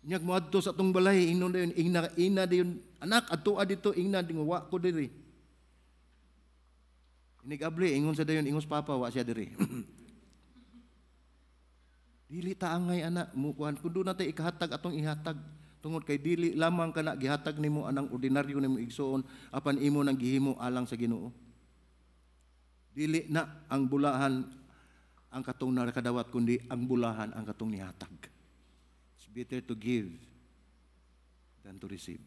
Nyag mo adto sa atong balay, ingnon dayon ina dayon anak adto dito ingna dinguwa ko diri. Inigabli ingon sa dayon ingos papa wa siya diri. Dili ta angay anak mo kuan kun do natay ikahatag atong ihatag tungod kay dili lamang kana gihatag nimo anang ordinaryo nimo igsuon apan imo nang gihimo alang sa Ginoo. Dili na ang bulahan ang katong nakadawat kundi ang bulahan ang katong nihatag. It's better to give than to receive.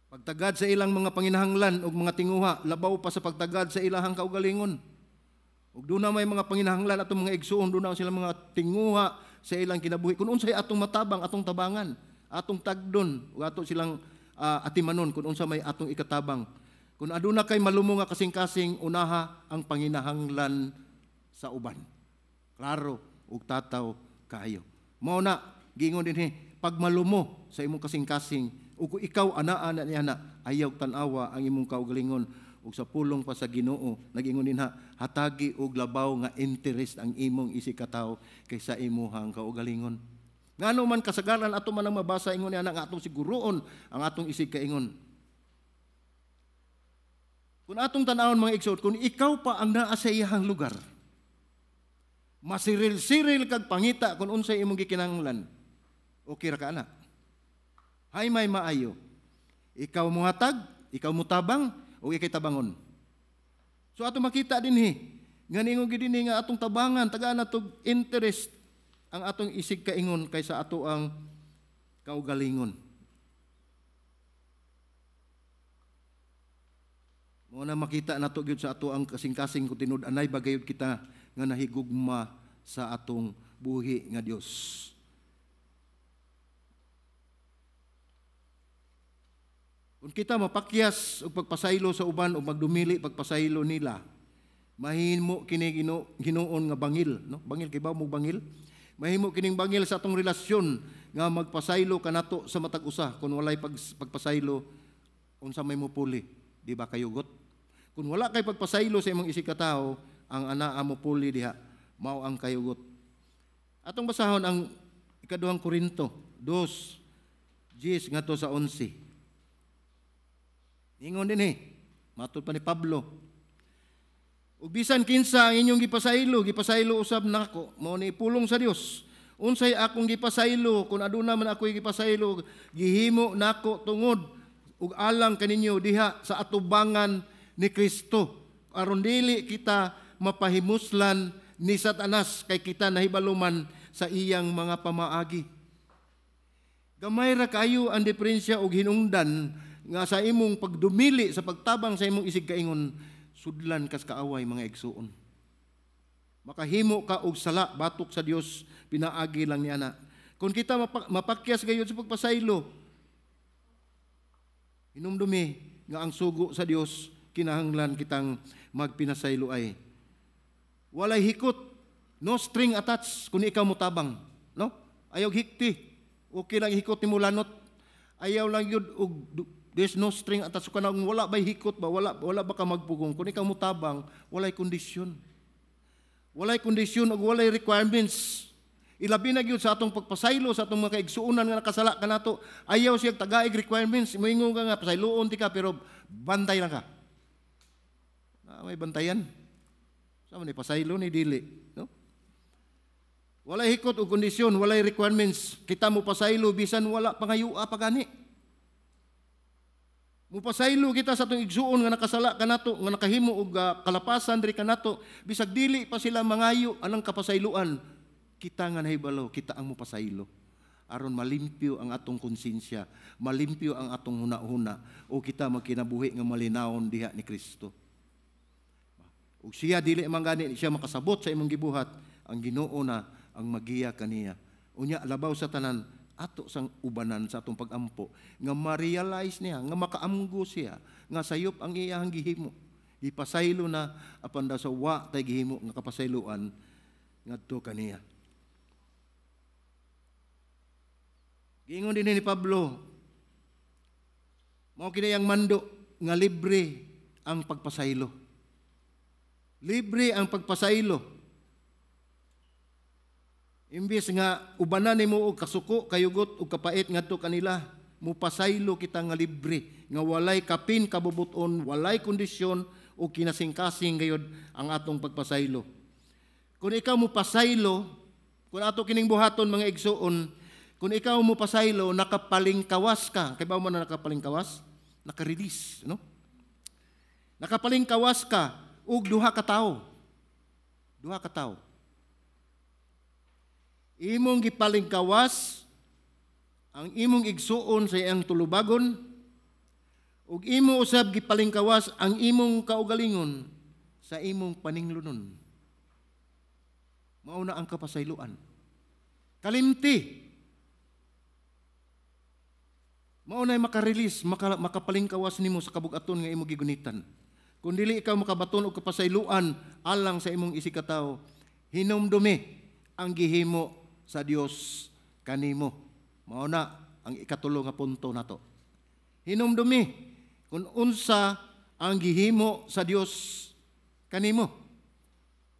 Pagtagad sa ilang mga panginahanglan ug mga tinguha, labaw pa sa pagtagad sa ilahang kaugalingon. Ug doon na may mga panginahanglan atong mga igsuon, doon na sila mga tinguha sa ilang kinabuhi. Kung unsay atong matabang, atong tabangan, atong tagdon, ug ato silang atimanon, kung unsa may atong ikatabang. Kung aduna kay malumo nga kasing-kasing, unaha ang panginahanglan sa uban. Klaro, ug tataw kaayo. Mao na, gingon din pag malumo sa imong kasing-kasing, ug ikaw anaa na niya na, ayaw tanawa ang imong kaugalingon, ug sa pulong pa sa Ginoo, nag-ingon din hatagi og labaw nga interest ang imong isikataw kaysa imuhang kaugalingon. Ngano man kasagaran ato man ang mabasa ingon niya nga atong siguroon ang atong isig kaingon. Kung atong tanawon mga igsoon, kung ikaw pa ang naa sa iyang lugar, masiril-siril kag pangita kung unsay imong gikinahanglan, okay ra ka ana. Hay may maayo. Ikaw mo hatag, ikaw mo tabang, o ikay tabangon. So ato makita dinhi, nga ningon gid dinhi nga atong tabangan, tagaan natog interest ang atong isig kaingon kaysa ato ang kaugalingon. Mo na makita nato gyud sa ato ang kasing-kasing kung tinud-anay bagayod kita nga nahigugma sa atong buhi nga Dios. Kung kita mapakyas og pagpasaylo sa uban o magdumili pagpasaylo nila, mahimo kini Ginoon nga bangil, no? Bangil kay ba mo bangil? Mahimo kining bangil sa atong relasyon nga magpasaylo kanato sa matag usa. Kung walay pagpasaylo, unsa may mupuli, di ba kayugot? Kung wala kay pagpasaylo sa imong isig ka tawo, ang anaa mo puli diha, mao ang kayugot. Atong basahon ang ikaduhang Korinto 2:10 ngadto sa 11. Ingon din matud pa ni Pablo. Ug bisan kinsa ang inyong gipasaylo usab nako, mao ni pulong sa Dios. Unsay akong gipasaylo, kun aduna man ako'y gipasaylo, gihimo nako tungod ug alang kaninyo diha sa atubangan ni Kristo. Aron dili kita mapahimuslan ni Satanas kay kita nahibaluman sa iyang mga pamaagi. Gamay ra kayo ang diferensya og hinungdan nga sa imong pagdumili sa pagtabang sa imong isig kaingon, sudlan kas kaaway mga igsuon. Makahimo ka og sala batok sa Dios, pinaagi lang niya na. Kung kita mapakyas gayud sa pagpasaylo, hinumdumi nga ang sugo sa Dios kinahanglan kitang magpinasaylo ay. Walay hikot, no string attached kung ikaw mutabang, no? Ayaw hikti, okay lang hikot ni mulanot. Ayaw lang yun og there's no string attached ka na wala bay hikot ba, wala ba ka magpugong. Kung ikaw mutabang, walay kondisyon. Walay kondisyon o walay requirements. Ilabi na gyud sa atong pagpasaylo sa atong mga kaigsuonan nga nakasala kanato. Ayaw siya tagaig requirements. Moingon ka nga pasayloon ti ka pero bantay lang ka. May bantayan. Sama ni pasaylo ni dili, no? Walay hikot o kondisyon, walay requirements. Kita mo pasaylo bisan wala pangayua pagani. Mupasaylo kita sa atong igsuon nga nakasala kanato, nga nakahimo og kalapasan diri kanato, bisag dili pa sila mangayo anang kapasayloan, kita nga nahibalo, kita ang mupasaylo. Aron malimpyo ang atong konsensya, malimpyo ang atong hunahuna, o kita magkinabuhi nga malinawon diha ni Kristo. Ug siya dili man gani siya makasabot sa imong gibuhat, ang Ginoo na ang magiya kaniya. Unya labaw sa tanan ato sang ubanan sa atong pagampo nga ma-realize niya nga makaamgo siya nga sayop ang iyang gihimo, ipasaylo na apan daw sa wa tay gihimo nga kapasayloan ngadto kaniya. Giingon din ni Pablo, mao kinayang mando nga libre ang pagpasaylo. Libre ang pagpasaylo. Imbis nga ubanan nimo og kasuko, kayugot ug kapait ngadto kanila, mupasaylo kita nga libre, nga walay kapin kabubuton, walay kondisyon o kinasing-kasing gayud ang atong pagpasaylo. Kung ikaw mupasaylo, kung ato kining buhaton mga igsuon, kung ikaw mupasaylo, nakapalingkawas ka. Kay ba mo na nakapalingkawas? Naka-release, no? Nakapalingkawas ka og duha ka tawo. Duha ka tawo. Imong gipalingkawas ang imong igsuon sa iyang tulubagon ug imo usab gipalingkawas ang imong kaugalingon sa imong paninglunon. Mao na ang kapasayloan. Kalimti. Mao na maka-release, makapalingkawas nimo sa kabug-aton nga imong gigunitan. Kung dili ikaw makabaton og kapasayloan alang sa imong isig ka tawo, hinumdumi ang gihimo sa Dios kanimo. Mao na ang ikatulo nga punto nato. Hinumdumi kung unsa ang gihimo sa Dios kanimo.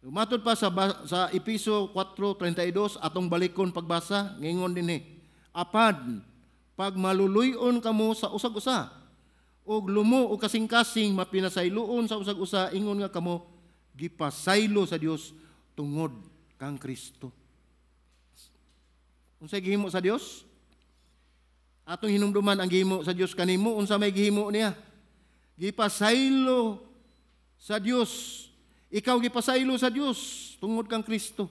Matod pa sa Epeso 4:32 atong balikon pagbasa, ngingon dinhi, apad pag maluluyon kamo sa usag-usa ug lumo o kasing-kasing mapinasayloon sa usag-usa, ingon nga kamo gipasaylo sa Dios tungod kang Kristo. Unsay gihimo sa Dios? Atong hinumduman ang gihimo sa Dios kanimo, unsa may gihimo niya? Gipasaylo sa Dios. Ikaw gipasaylo sa Dios tungod kang Kristo.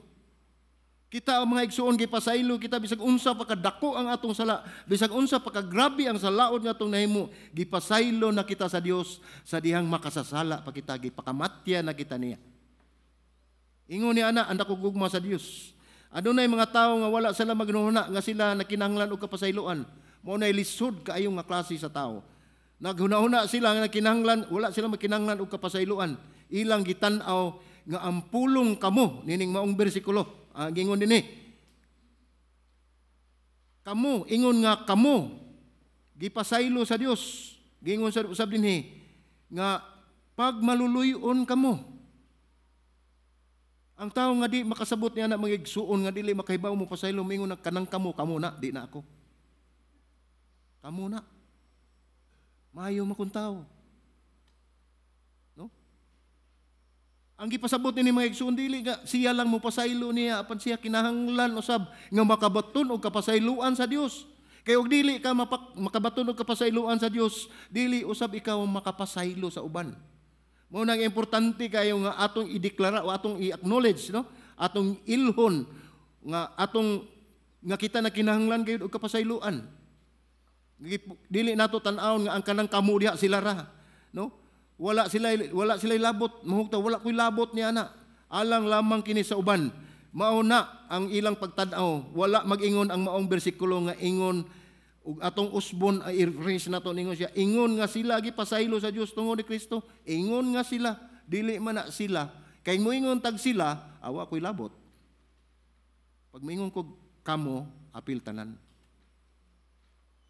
Kita ang mga igsuon gipasaylo kita bisag unsa pa kadako ang atong sala, bisag unsa pa kagrabe ang salaod nga atong nahimo, gipasaylo na kita sa Dios sa dihang makasasala pa kita, gipakamatya na kita niya. Ingon ni ana anda ko gugma sa Dios. Adunay mga tawo nga wala sila magnuhuna nga sila nakinahanglan og kapasayloan. Mao nay lisod kaayo nga klase sa tawo. Naghuna-huna sila nga nakinahanglan, wala sila makinahanglan og kapasayloan. Ilang gitan-aw nga ang pulong kamo nining maong bersikulo. Gingon din kamu, ingon nga kamu, gipasaylo sa Dios. Gingon sa usab din nga pag maluluyon kamo. Ang tao nga di makasabot niya na mga igsuon nga dili makahibaw mo pasaylo, mingon na kanang kamo na, di na ako. Kamo na. Maayo makun tao. Ang gipasabot ni mga igsuon dili nga siya lang mo pasaylo niya apan siya kinahanglan usab nga makabaton og kapasayloan sa Dios. Kay og dili ka makabaton og kapasayloan sa Dios, dili usab ikaw makapasaylo sa uban. Mao nang importante kayo nga atong ideklara o atong i-acknowledge, no? Atong ilhon nga kita na kinahanglan gayud og kapasayloan. Dili nato tan-awon nga ang kanang kamo diha sila ra, no? Wala sila labot, mahugta wala ko'y labot niya na. Alang lamang kini sa uban. Mao na ang ilang pagtanaw. Wala mag-ingon ang maong bersikulo nga ingon ug atong usbon ay i-raise nato ningon siya. Ingon nga sila gipasaylo sa Dios tungod ni Kristo. Ingon nga sila, dili man na sila. Kay moingon tag sila, awa ko'y labot. Pag moingon ko kamo, apil tanan.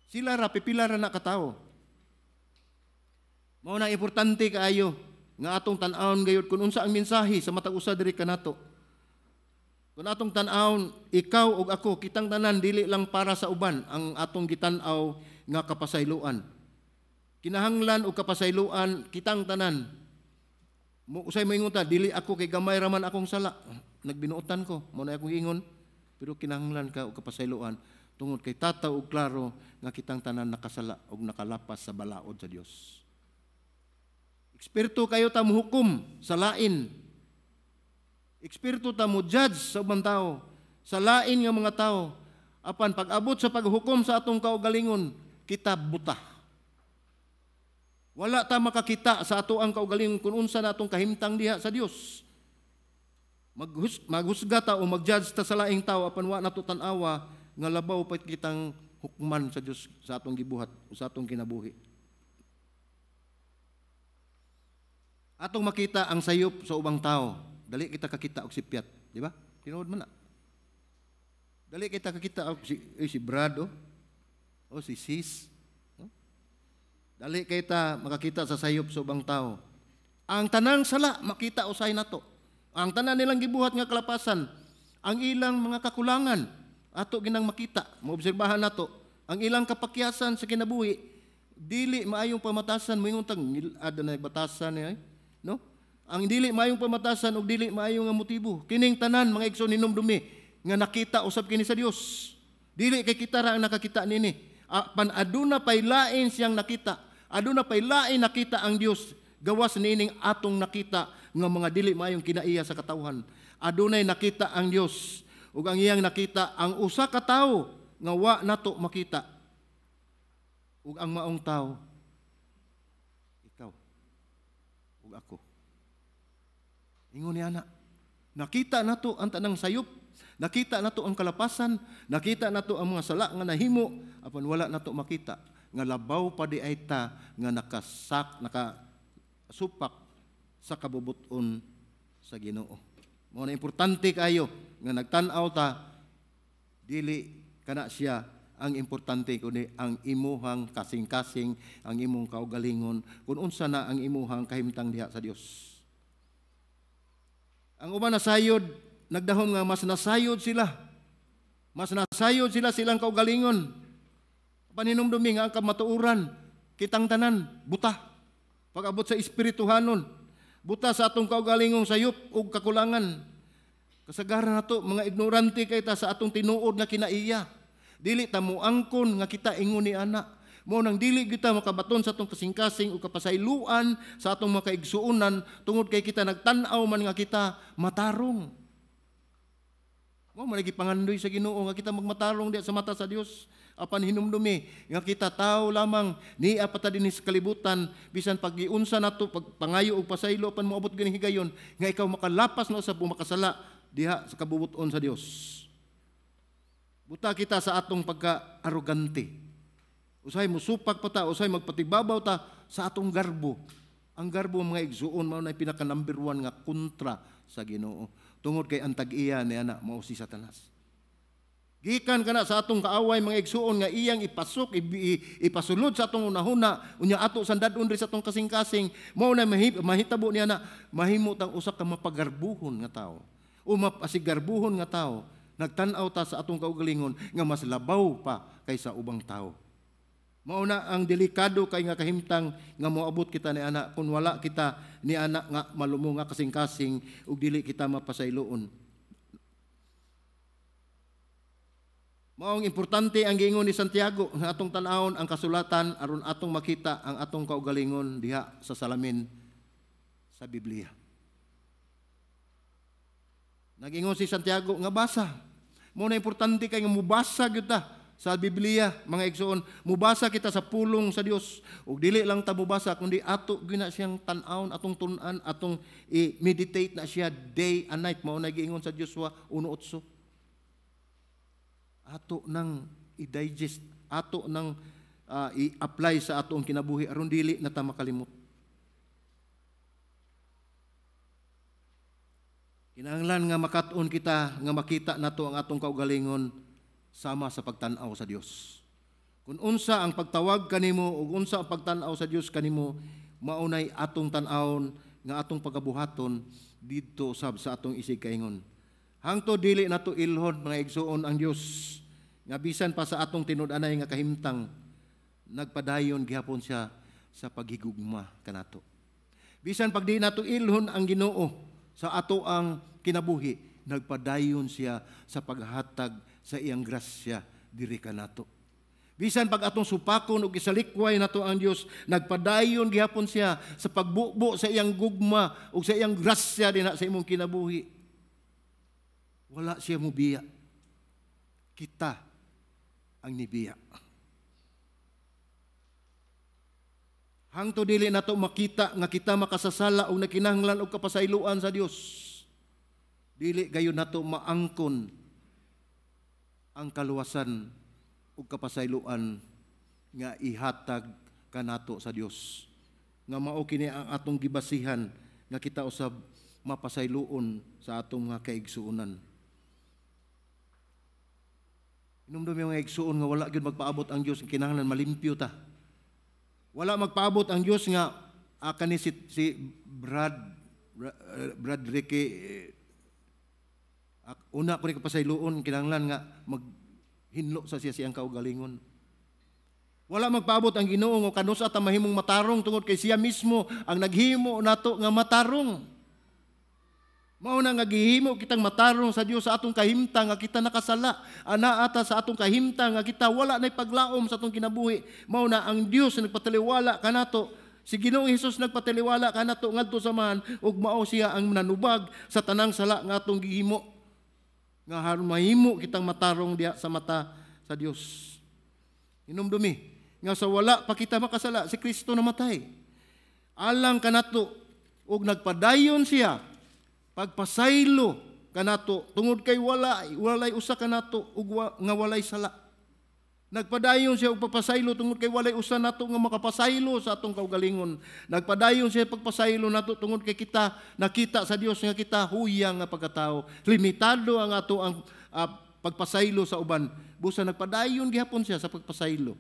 Sila ra pipila ra na katawo. Mao na importante kaayo nga atong tan-awon gayud kun unsa ang mensahe sa matag usa diri kanato. Kun atong tan-awon ikaw ug ako kitang tanan dili lang para sa uban ang atong gitan-aw nga kapasayloan. Kinahanglan og kapasayloan kitang tanan. Usay moingon ta dili ako kay gamay ra man akong sala. Nagbinuotan ko, mao na akong ingon, pero kinahanglan ka og kapasayloan tungod kay tataw og klaro nga kitang tanan nakasala og nakalapas sa balaod sa Dios. Eksperto kayo ta muhukom sa lain. Eksperto ta mo judge sa ubang tao, sa lain nga mga tao. Apan pag-abot sa paghukom sa atong kaugalingon, kita buta. Wala ta makakita sa ato ang kaugalingon kung unsa na atong kahimtang diha sa Dios. Maghusga ta o mag-judge ta sa laing tao apan wa nato tan-awa nga labaw pa kitang hukman sa Dios sa atong gibuhat o sa atong kinabuhi. Atong makita ang sayop sa ubang tao, dali kita kakita og sipyat, di ba? Tinuod man na. Dali kita kakita og si Brad o si Sis. No? Dali kita makakita sa sayop sa ubang tao. Ang tanang sala makita usay nato. Ang tanan nilang gibuhat nga kalapasan, ang ilang mga kakulangan ato ginang makita, maobserbahan nato. Ang ilang kapakyasan sa kinabuhi, dili maayong pamatasan moingon tag adunay batasan ni no? Ang dili maayong pamatasan ug dili maayong nga motibo. Kining tanan mga igsoon hinumdumi nga nakita usab kini sa Dios. Dili kay kita ra ang nakakita nini. Pan aduna pay lain siyang nakita. Aduna pay lain nakita ang Dios gawas nining atong nakita nga mga dili maayong kinaiya sa katawhan. Adunay nakita ang Dios ug ang iyang nakita ang usa ka tawo nga wa nato makita. Ug ang maong tawo ako. Ingon ni ana, nakita nato ang tanang sayop, nakita nato ang kalapasan, nakita nato ang mga sala nga nahimo, apan wala nato makita nga labaw pa di ay ta nga nakasupak sa kabubuton sa Ginoo. Mao na importante kayo nga nagtan-aw ta dili kana siya ang importante kundi ang imuhang kasing-kasing, ang imong kaugalingon, kung unsa na ang imuhang kahimtang diha sa Dios. Ang uban nasayod, nagdahom nga mas nasayod sila. Mas nasayod sila silang kaugalingon. Paninumdumi nga ang kamatuuran, kitang tanan, buta. Pag-abot sa espirituhanon, buta sa atong kaugalingong sayop ug kakulangan. Kasagaran nato mga ignorante kay ta sa atong tinuod na kinaiya. Dili ta mo angkon nga kita ingon ni ana. Mao nang dili kita makabaton sa atong kasing-kasing o kapasayloan sa atong mga kaigsuonan tungod kay kita nagtan-aw man nga kita matarong. Mo malagi pangandoy sa Ginoo nga kita magmatarong diya sa mata sa Dios. Apan hinumdumi nga kita tao lamang ni apata dinhi sa kalibutan bisan pag-iunsa nato pagpangayo og pasaylo apan moabot ganing higayon nga ikaw makalapas na sa pumakasala diha sa kabubuton sa Dios. Buta kita sa atong pagka-arogante. Usahay musupak pa ta, usahay magpatibabaw ta sa atong garbo. Ang garbo mga igsuon mao na pinaka number 1 nga kontra sa Ginoo. Tungod kay antag iya ni ana mao si Satanas. Gikan kana sa atong kaaway mga igsuon nga iyang ipasok ipasulod sa atong unahuna unya ato sandadon diri sa atong kasing-kasing mao na mahitabo niya na mahimo tang usa ka mapagarbuhon nga tawo o mapasigarbuhon nga tawo. Nagtan-aw ta sa atong kaugalingon nga mas labaw pa kaysa ubang tawo. Mao na ang delikado kay nga kahimtang nga moabot kita ni ana kun wala kita ni ana nga malumo nga kasing-kasing ug dili kita mapasayloon. Maong importante ang giingon ni Santiago nga atong tan-awon ang kasulatan aron atong makita ang atong kaugalingon diha sa salamin sa Biblia. Nag-ingon si Santiago nga basa. Mao na importante kay nga mubasa gyud ta sa Biblia, mga igsoon. Mubasa kita sa pulong sa Dios. Ug dili lang ta mubasa kundi ato gina siyang tan-awon, atong tun-an, atong i-meditate na siya day and night. Mao na giingon sa Joshua 1:8. Ato nang i-digest, ato nang i-apply sa atong kinabuhi aron dili na ta makalimot. Kinahanglan nga makat-on kita nga makita nato ang atong kaugalingon sama sa pagtan-aw sa Dios. Kung unsa ang pagtawag kanimo ug unsa ang pagtan-aw sa Dios kanimo, maunay atong tan-awon nga atong pagabuhaton didto sab sa atong isig kaingon. Hangtod dili nato ilhon mga igsuon ang Dios nga bisan pa sa atong tinud-anay nga kahimtang nagpadayon gihapon siya sa paghigugma kanato. Bisan pag di nato ilhon ang Ginoo sa ato ang kinabuhi, nagpadayon siya sa paghatag sa iyang grasya diri kanato. Bisan pag atong supakon ug isalikway nato ang Dios, nagpadayon gihapon siya sa pagbubo sa iyang gugma ug sa iyang grasya dinha sa imong kinabuhi. Wala siya mubiya. Kita ang nibiya. Hangtod dili nato makita nga kita makasasala o nakinahanglan og kapasayloan sa Dios. Dili gayon nato maangkon ang kaluwasan ug kapasayloan nga ihatag kanato sa Dios. Nga mao kini ang atong gibasihan nga kita usab mapasayloon sa atong mga kaigsuonan. Inumdum yung mga igsuon nga wala gyud magpaabot ang Dios, kinahanglan malimpyo ta. Wala magpaabot ang Dios nga kani si Brad Ricky una ko ni kapasayloon kinahanglan nga maghinlo sa siya siyang kaugalingon. Wala magpaabot ang Ginoo nga kanus at mahimong matarong tungod kay siya mismo ang naghimo nato nga matarong. Mao na nga gihimo kitang matarong sa Dios sa atong kahimtang nga kita nakasala. Ana ata sa atong kahimtang nga kita wala nay paglaom sa atong kinabuhi. Mao na ang Dios nagpataliwala kanato. Si Ginoong Hesus nagpataliwala kanato ngadto sa man ug mao siya ang nanubag sa tanang sala nga atong gihimo. Nga haron mahimo kitang matarong diha sa mata sa Dios. Inumdumi nga sa wala pa kita makasala si Kristo namatay. Alang kanato ug nagpadayon siya pagpasaylo kanato tungod kay walay usa kanato ug nga walay sala. Nagpadayon siya og pagpasaylo tungod kay walay usa nato nga makapasaylo sa atong kaugalingon. Nagpadayon siya pagpasaylo nato tungod kay kita nakita sa Dios nga kita huyang nga pagkatao. Limitado ang ato ang pagpasaylo sa uban. Busa nagpadayon gihapon siya sa pagpasaylo.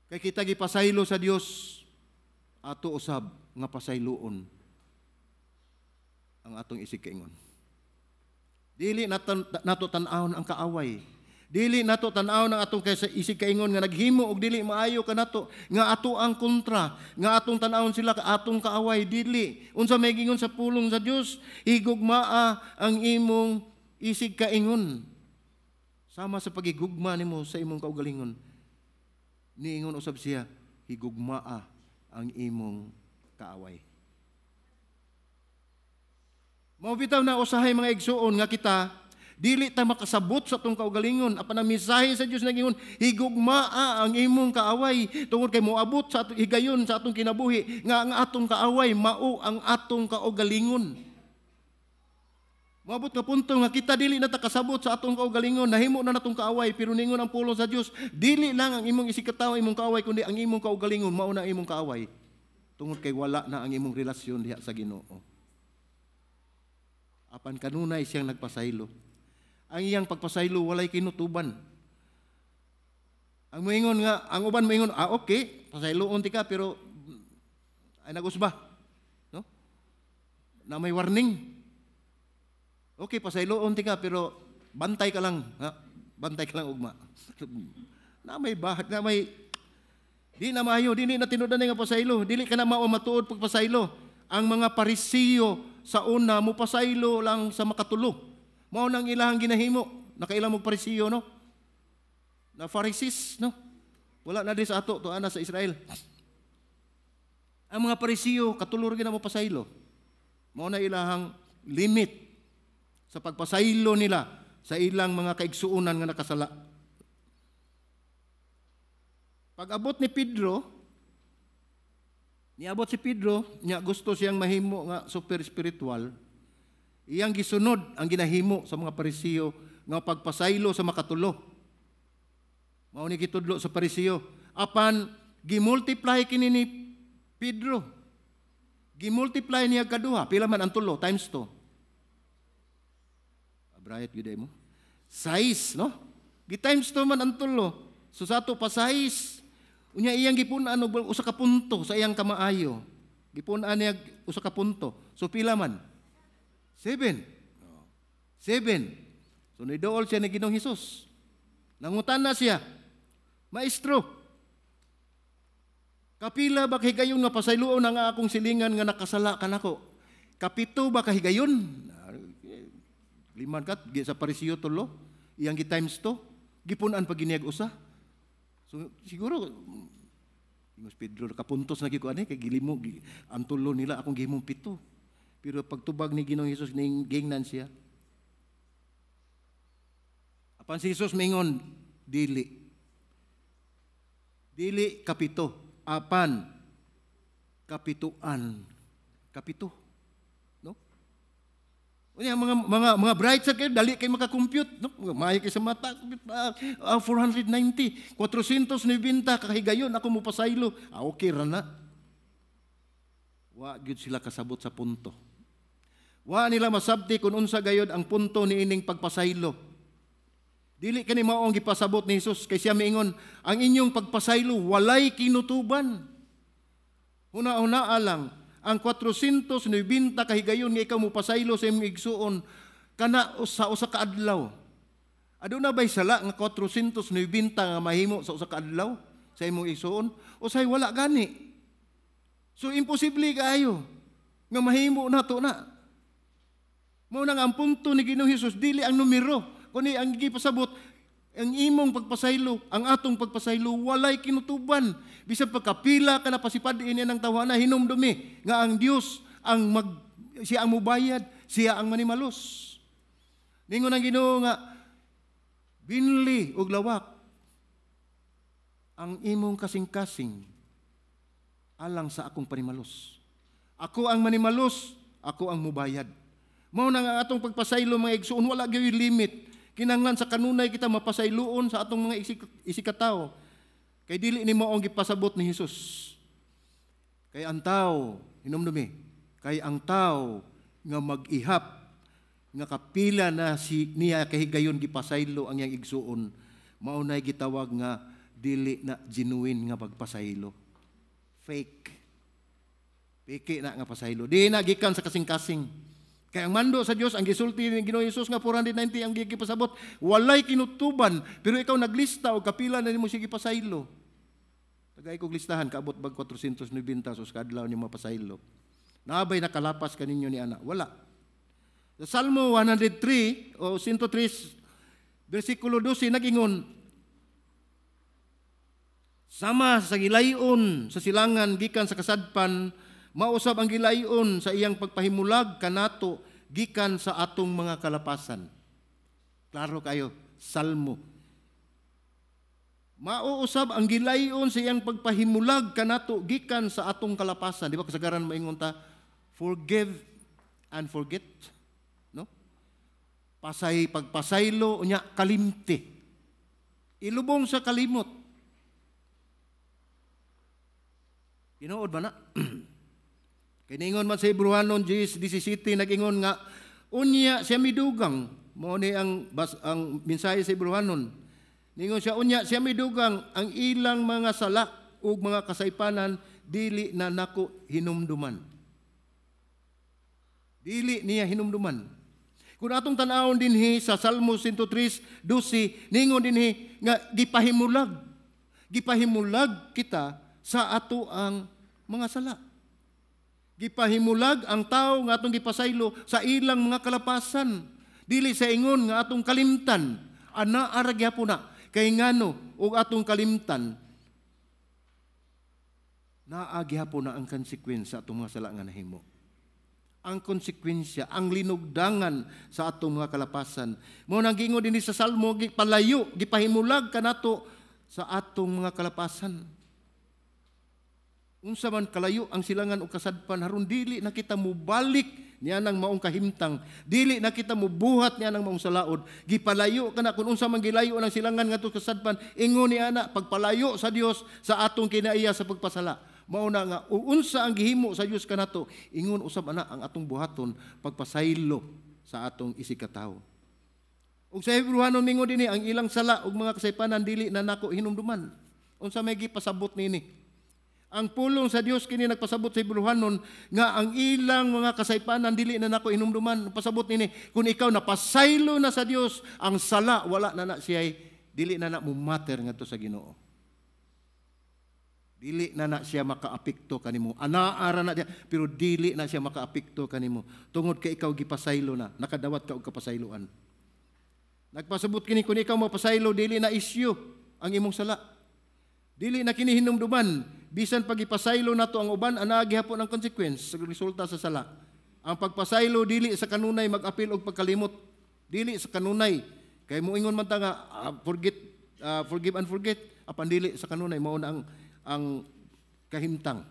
Kay kita gipasaylo sa Dios ato usab nga pasayloon ang atong isig kaingon. Dili nato tan-awon ang kaaway. Dili nato tan-awon ang atong isig kaingon nga naghimo og dili maayo kanato nga ato ang kontra, nga atong tan-awon sila ka atong kaaway. Dili. Unsa may gingon sa pulong sa Dios, higugmaa ang imong isig kaingon. Sama sa pagigugma nimo sa imong kaugalingon. Niingon usab siya, higugmaa ang imong kaaway. Mao bitaw na usahay mga igsuon nga kita Dili ta makasabot sa atong kaugalingon. Apan ang mensahe sa Dios nagingon, higugmaa ang imong kaaway tungod kay moabot sa atong higayon sa atong kinabuhi nga ang atong kaaway mao ang atong kaugalingon. Moabot nga punto nga kita dili na ta kasabot sa atong kaugalingon, nahimo na natong kaaway, pero ningon ang pulong sa Dios, dili lang ang imong isikataw imong kaaway kundi ang imong kaugalingon mao na imong kaaway. Tungod kay wala na ang imong relasyon diha sa Ginoo. Apan kanunay siyang nagpasaylo. Ang iyang pagpasaylo walay kinutuban. Ang moingon nga, ang uban moingon, okay, pasayloon ti ka pero ay nagusba, no? Na may warning. Okay, pasayloon ti ka pero bantay ka lang, ha? Bantay ka lang ugma. Na may bahat, na may di na maayo, di na tinudan nga pasaylo, dili ka na mao matuod pagpasaylo. Ang mga Parisiyo sa una mo pasaylo lang sa makatulo. Mao nang ilahang ginahimo. Nakailang mo Parisiyo, no? Na Pharisees, no? Wala na di sa ato, to ana sa Israel. Ang mga Parisiyo, katulor gina mo pasaylo. Mao na ilahang limit sa pagpasaylo nila sa ilang mga kaigsuunan nga nakasala. Pag-abot ni Pedro, niabot si Pedro, niya gusto siyang mahimo nga super spiritual. Iyang gisunod ang ginahimo sa mga Parisiyo nga pagpasaylo sa makatulo. Mao ni gitudlo sa Parisiyo. Apan gimultiply kini ni Pedro. Gimultiply niya kaduha, pila man ang tulo times 2. Abrayat gyud mo. 6, no? Gi times 2 man ang tulo. So sa ato pa 6. Unya iyang gipunan og usa ka punto sa iyang kamaayo. Gipunan niya usa ka punto. So pila man? 7. 7. So nidool siya ni Ginoong Hesus. Nangutan na siya, Maestro, kapila ba kahigayon nga pasayloon ang akong silingan nga nakasala ka nako? Kapito ba kahigayon? 5 kat, sa Parisiyo tulo, iyang gi-times 2, gipunan pag giniyag usa. So siguro, Mas Pedro kapuntos na gikuan kay gilimo ang tulo nila akong gihimong 7. Pero pagtubag ni Ginoong Hesus ning gingnan siya. Apan si Hesus mingon dili. Dili kapito, apan kapituan. Kapito. No? Unya mga bright sa kayo dali kay maka-compute, no? Maayo kay sa mata 490, 490 kahigayon ako mo pasaylo. Okay ra na. Wa gyud sila kasabot sa punto. Wa nila masabti kung unsa gayod ang punto ni ining pagpasaylo. Dili kani mao ang gipasabot ni Hesus kay siya miingon, ang inyong pagpasaylo walay kinutuban. Huna-hunaa lang ang 490 kahigayon nga ikaw mo pasaylo sa imong igsuon kana sa usa ka adlaw. Aduna bay sala nga 490 nga mahimo sa usa ka adlaw sa imong igsuon? Usay wala gani. So imposible kaayo nga mahimo nato na. Mao nang ang punto ni Ginoong Hesus dili ang numero kundi ang gipasabot ang imong pagpasaylo, ang atong pagpasaylo walay kinutuban. Bisan pagkapila ka na pasipadiin niya ng tawhana hinumdumi nga ang Dios ang siya ang mubayad, siya ang manimalos. Ningon ang Ginoo nga binli og lawak ang imong kasing-kasing alang sa akong panimalos. Ako ang manimalos, ako ang mubayad. Mao na nga atong pagpasaylo mga igsuon wala gyud limit. Kinahanglan sa kanunay kita mapasayloon sa atong mga isikataw. Kay dili ni mao ang gipasabot ni Hesus. Kay ang tao, hinumdumi, kay ang tao nga mag-ihap nga kapila na niya kahigayon gipasaylo ang iyang igsuon, mao nay gitawag nga dili na genuine nga pagpasaylo. Fake. Piki na nga pasaylo. Di na gikan sa kasing-kasing. Kaya ang mando sa Dios ang gisulti ni Ginoong Hesus nga 490 ang gipasabot, walay kinutuban, pero ikaw naglista og kapila na nimo sige pasaylo. Tagay kog listahan kaabot bag 490 sus kadlaw ni mapasaylo. Naabay nakalapas kaninyo ni ana? Wala. Sa Salmo 103 o 103 bersikulo 12 nagingon, sama sa gilayon sa silangan gikan sa kasadpan, mausab ang gilayon sa iyang pagpahimulag kanato gikan sa atong mga kalapasan. Klaro kayo, salmo. Mauusab ang gilayon sa iyang pagpahimulag kanato gikan sa atong kalapasan. Di ba kasagaran maingon ta, forgive and forget, no? Pagpasaylo unya kalimti. Ilubong sa kalimot. Tinuod ba na? Kiningon man sa Hebrewanon 10:17 nag-ingon nga unya siya midugang. Mao ni ang mensahe sa Hebrewanon. Ningon siya unya siya midugang ang ilang mga sala ug mga kasaypanan dili na nako hinumduman. Dili niya hinumduman. Kung atong tan-awon dinhi sa Salmo 103:12 ningon dinhi nga gipahimulag kita sa ato ang mga sala. Gipahimulag ang tao nga atong gipasaylo sa ilang mga kalapasan. Dili sa ingon nga atong kalimtan. Ana ara gyapon na kay ngano og atong kalimtan. Naa gyapon na ang konsekwensya atong mga sala nga nahimo. Ang konsekwensya, ang linugdangan sa atong mga kalapasan. Mao nang giingon dinhi sa Salmo, gipahimulag kanato sa atong mga kalapasan. Unsa man kalayo ang silangan o kasadpan haron dili na kita mubalik niya nang maong kahimtang, dili na kita mubuhat niya nang maong salaod. Gipalayo kana kun unsa man gilayo ang silangan ngadto kasadpan, ingon ni ana pagpalayo sa Dios sa atong kinaiya sa pagpasala. Mao na nga unsa ang gihimo sa Dios kanato, ingon usab ana ang atong buhaton pagpasaylo sa atong isikatawo. Ug sa Hebrewanon mingon dinhi ang ilang sala ug mga kasaypanan dili na nako hinumduman. Unsa may gipasabot nini? Ang pulong sa Dios kini nagpasabot sa Hebrewanon nga ang ilang mga kasaypanan dili na nako hinumduman. Pasabot nini kung ikaw napasaylo na sa Dios, ang sala wala na siya dili na mo matter ngadto sa Ginoo. Dili na siya makaapekto kanimo. Anaara na diya pero dili na siya makaapekto kanimo. Tungod kay ikaw gipasaylo na, nakadawat ka og kapasayloan. Nagpasabot kini kung ikaw mapasaylo dili na issue ang imong sala. Dili na kini hinumduman. Bisan pag ipasaylo nato ang uban, ana gihapon ang consequence sa resulta sa sala. Ang pagpasaylo dili sa kanunay mag-apil og pagkalimot. Dili sa kanunay. Kay moingon man ta nga forgive and forget. Apan dili sa kanunay mao na ang kahimtang.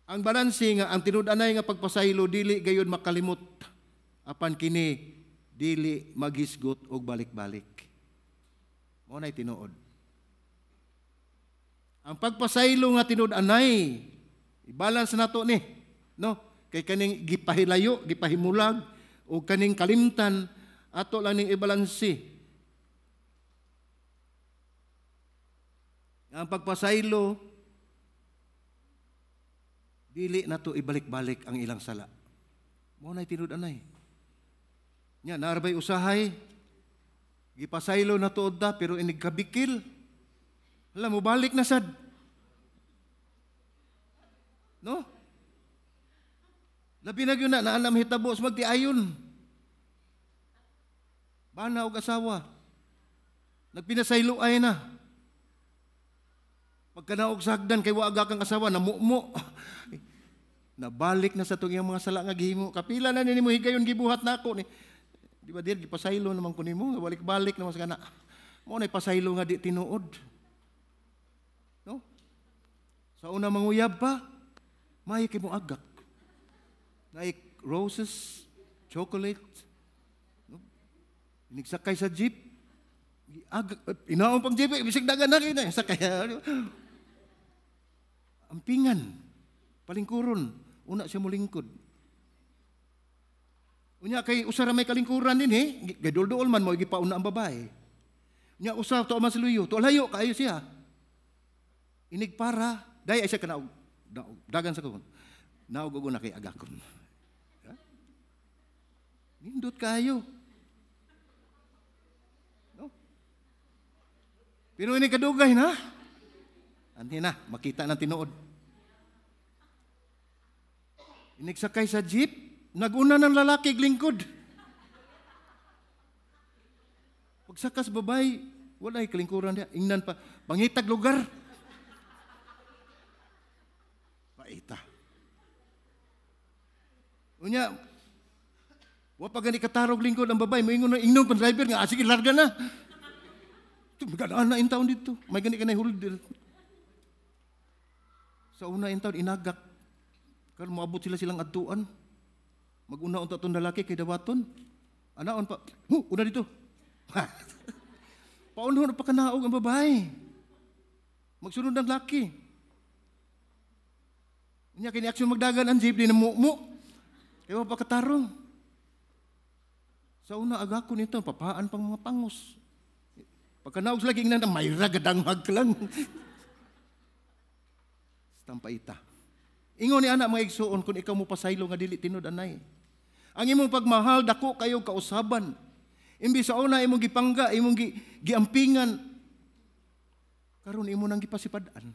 Ang balanse nga ang tinud-anay nga pagpasaylo dili gayon makalimot. Apan kini dili magisgot og balik-balik. Mao nay tinuod. Ang pagpasaylo nga tinud-anay, i-balance nato ni, no? Kay kaning gipahilayo, gipahimulag o kaning kalimtan ato lang ning i-balanse. Ang pagpasaylo dili nato ibalik-balik ang ilang sala. Mao nay tinud-anay. Nya naarbay usahay gipasaylo nato da pero inig kabikil. Alam mo, balik na sad. No? Labi na yun na, naalam hitabos, magtiayon. Bana o asawa. Nagpinasaylo ay na. Pagka naog sagdan, kay waaga kang asawa, namumo. Nabalik na sa itong iyang mga sala nga gihimo. Kapila na nini mo, higayon gibuhat na ako. Di ba dir, gipasaylo naman ko nimo, balik-balik naman sa kana. Mo na ipasaylo nga di tinuod. No? Sa una manguyab pa, may kay mo agak. Like roses, chocolate. No? Nigsakay sa jeep. Agak, inaon pang jeep, bisig dagan na kayo na. Sakay. Ampingan. Palingkuron. Una siya mulingkod. Unya kay usara may kalingkuran din gadol-dol man mo gipauna ang babae. Unya usa to man siluyo, to layo kaayo siya. Inig para, day ay siya kanaog, dagan sa kuhon. Naog na kay agakon. Nindot kayo. No? Pero ini kadugay na. Anti na, makita ng tinuod. Inig sakay sa jeep, naguna ng lalaki lingkod. Pagsakas babay, wala kalingkuran niya. Ingnan pa, pangitag lugar. Paita. Unya, Wa pa gani katarog lingkod ang babay, moingon na ingnon pan driver nga sige larga na. Ito magadaan na in taon dito. May gani kanay holder. Sa una in taon inagak. Karon moabot silang adtuan. Mag-una unta tong lalaki kay dawaton. Anaon pa, una dito. Paunhon pa kanaog ang babae. Magsunod ng laki. Nya kini aksyon magdagan ang jeep di na mumu. Kaya pa katarong. Sa una agako nito, papaan pang mga pangos. Pagkanaog sila king na may ragadangag lang. Stampaita. Ingon ni anak mga igsuon kung ikaw mo pasaylo nga dili tinud anay. Ang imong pagmahal dako kayo kausaban. Imbis sa una imong gipangga, imong giampingan. Karon imo nang gipasipadaan.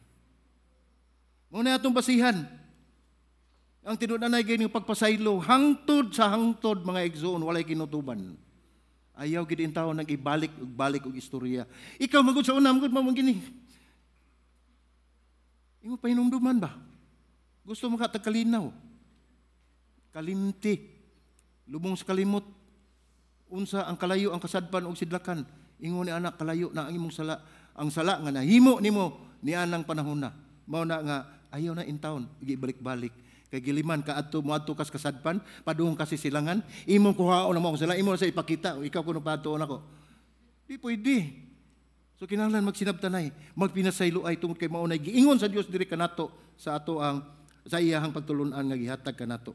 Mao na atong basihan. Ang tinud-anay gayud nga pagpasaylo hangtod sa hangtod mga igsoon walay kinutuban. Ayaw gid in tawo nang ibalik ug balik og istorya. Ikaw magud sa una magud mo gini. Imo pahinumduman ba? Gusto mo ka tagkalinaw. Kalimti. Lubong sa kalimot. Unsa ang kalayo ang kasadpan og sidlakan. Ingon ni anak kalayo na ang imong sala. Ang sala nga nahimo nimo ni anang panahon na. Mao na nga ayaw na in taon gibalik-balik. Kay giliman ka adto moadto kas kasadpan padung kasi silangan imong kuhaon na mo sila imo sa ipakita ikaw kuno patuon ako di pwede so kinahanglan magsinabtanay magpinasaylo ay tungod kay mao nay giingon sa Dios diri kanato sa ato ang sa iyahang pagtulon-an nga gihatag kanato.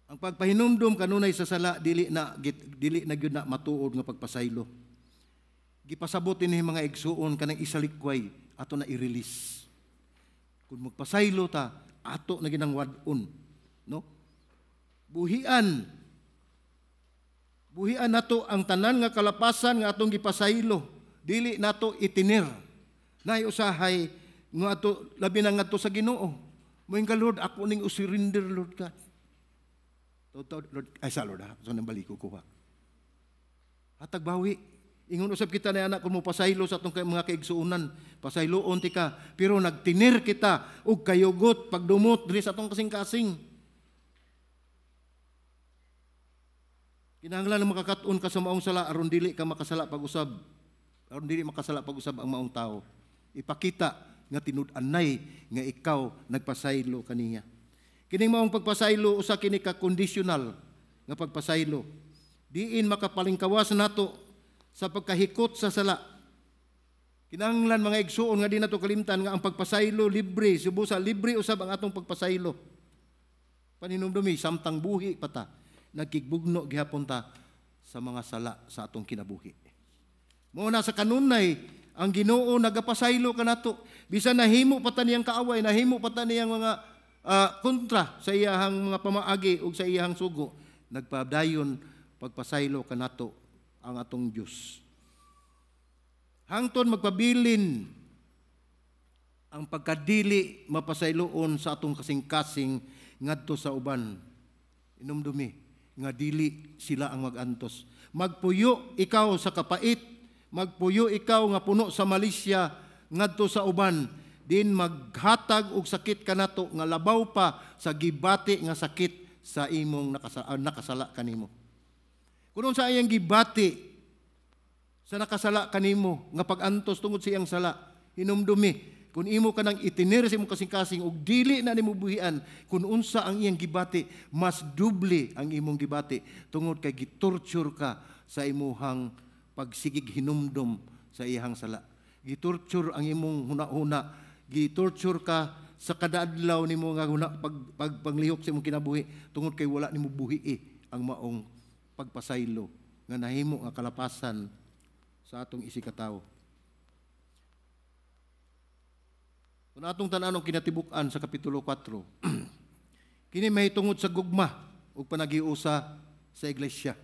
Ang pagpahinumdum kanunay sa sala dili na gyud na matuod nga pagpasaylo. Gipasabot ini mga igsuon kanang isalikway ato na i-release. Kung magpasaylo ta ato na ginang wadon, no? Buhian nato ang tanan nga kalapasan nga atong gipasaylo, dili nato itinir. Nay usahay nga ato labi na ngadto sa Ginoo. Moing ka Lord ako ning usurinder Lord ka. Lord ay sa Lord ha, so nang baliko ko ha. Hatag bawi. Ingon usab kita na anak kung mo pasaylo sa atong mga kaigsuunan, pasayloon ti ka, pero nagtinir kita og kayugot pagdumot diri sa atong kasing-kasing. Kinahanglan makakaton ka sa maong sala aron dili ka makasala pag-usab. Aron dili makasala pag-usab ang maong tao. Ipakita nga tinud-anay nga ikaw nagpasaylo kaniya. Kining maong pagpasaylo usa kini ka conditional nga pagpasaylo. Diin makapalingkawas nato sa pagkahikot sa sala. Kinahanglan mga igsuon nga di nato kalimtan nga ang pagpasaylo libre, subusa libre usab ang atong pagpasaylo. Paninumdumi samtang buhi pata nagkigbugno gihapon ta sa mga sala sa atong kinabuhi. Mao na sa kanunay ang Ginoo nagapasaylo kanato bisan nahimo pata niyang kaaway, nahimo pata niyang mga kontra sa iyahang mga pamaagi ug sa iyahang sugo, nagpadayon pagpasaylo kanato ang atong Diyos. Hangtod magpabilin ang pagkadili mapasayloon sa atong kasing-kasing ngadto sa uban. Inumdumi nga dili sila ang magantos. Magpuyo ikaw sa kapait, magpuyo ikaw nga puno sa malisya ngadto sa uban, din maghatag og sakit kanato nga labaw pa sa gibati nga sakit sa imong nakasala kanimo. Kung sa iyang gibati sa nakasala kanimo nga pag-antos tungod sa iyang sala, hinumdumi kung imo kanang itinir sa imong kasing-kasing ug dili na nimo buhian kung unsa ang iyang gibati, mas doble ang imong gibati tungod kay gitorture ka sa imuhang pagsigig hinumdom sa iyang sala. Gitorture ang imong hunahuna, gitorture ka sa kada-adlaw nimo nga panglihok sa imong kinabuhi tungod kay wala nimo buhi ang maong pagpasaylo nga nahimo nga kalapasan sa atong isikatawo. Kung atong tanan kinatibuk-an sa kapitulo 4, kini mahitungod sa gugma ug panagiusa sa iglesia.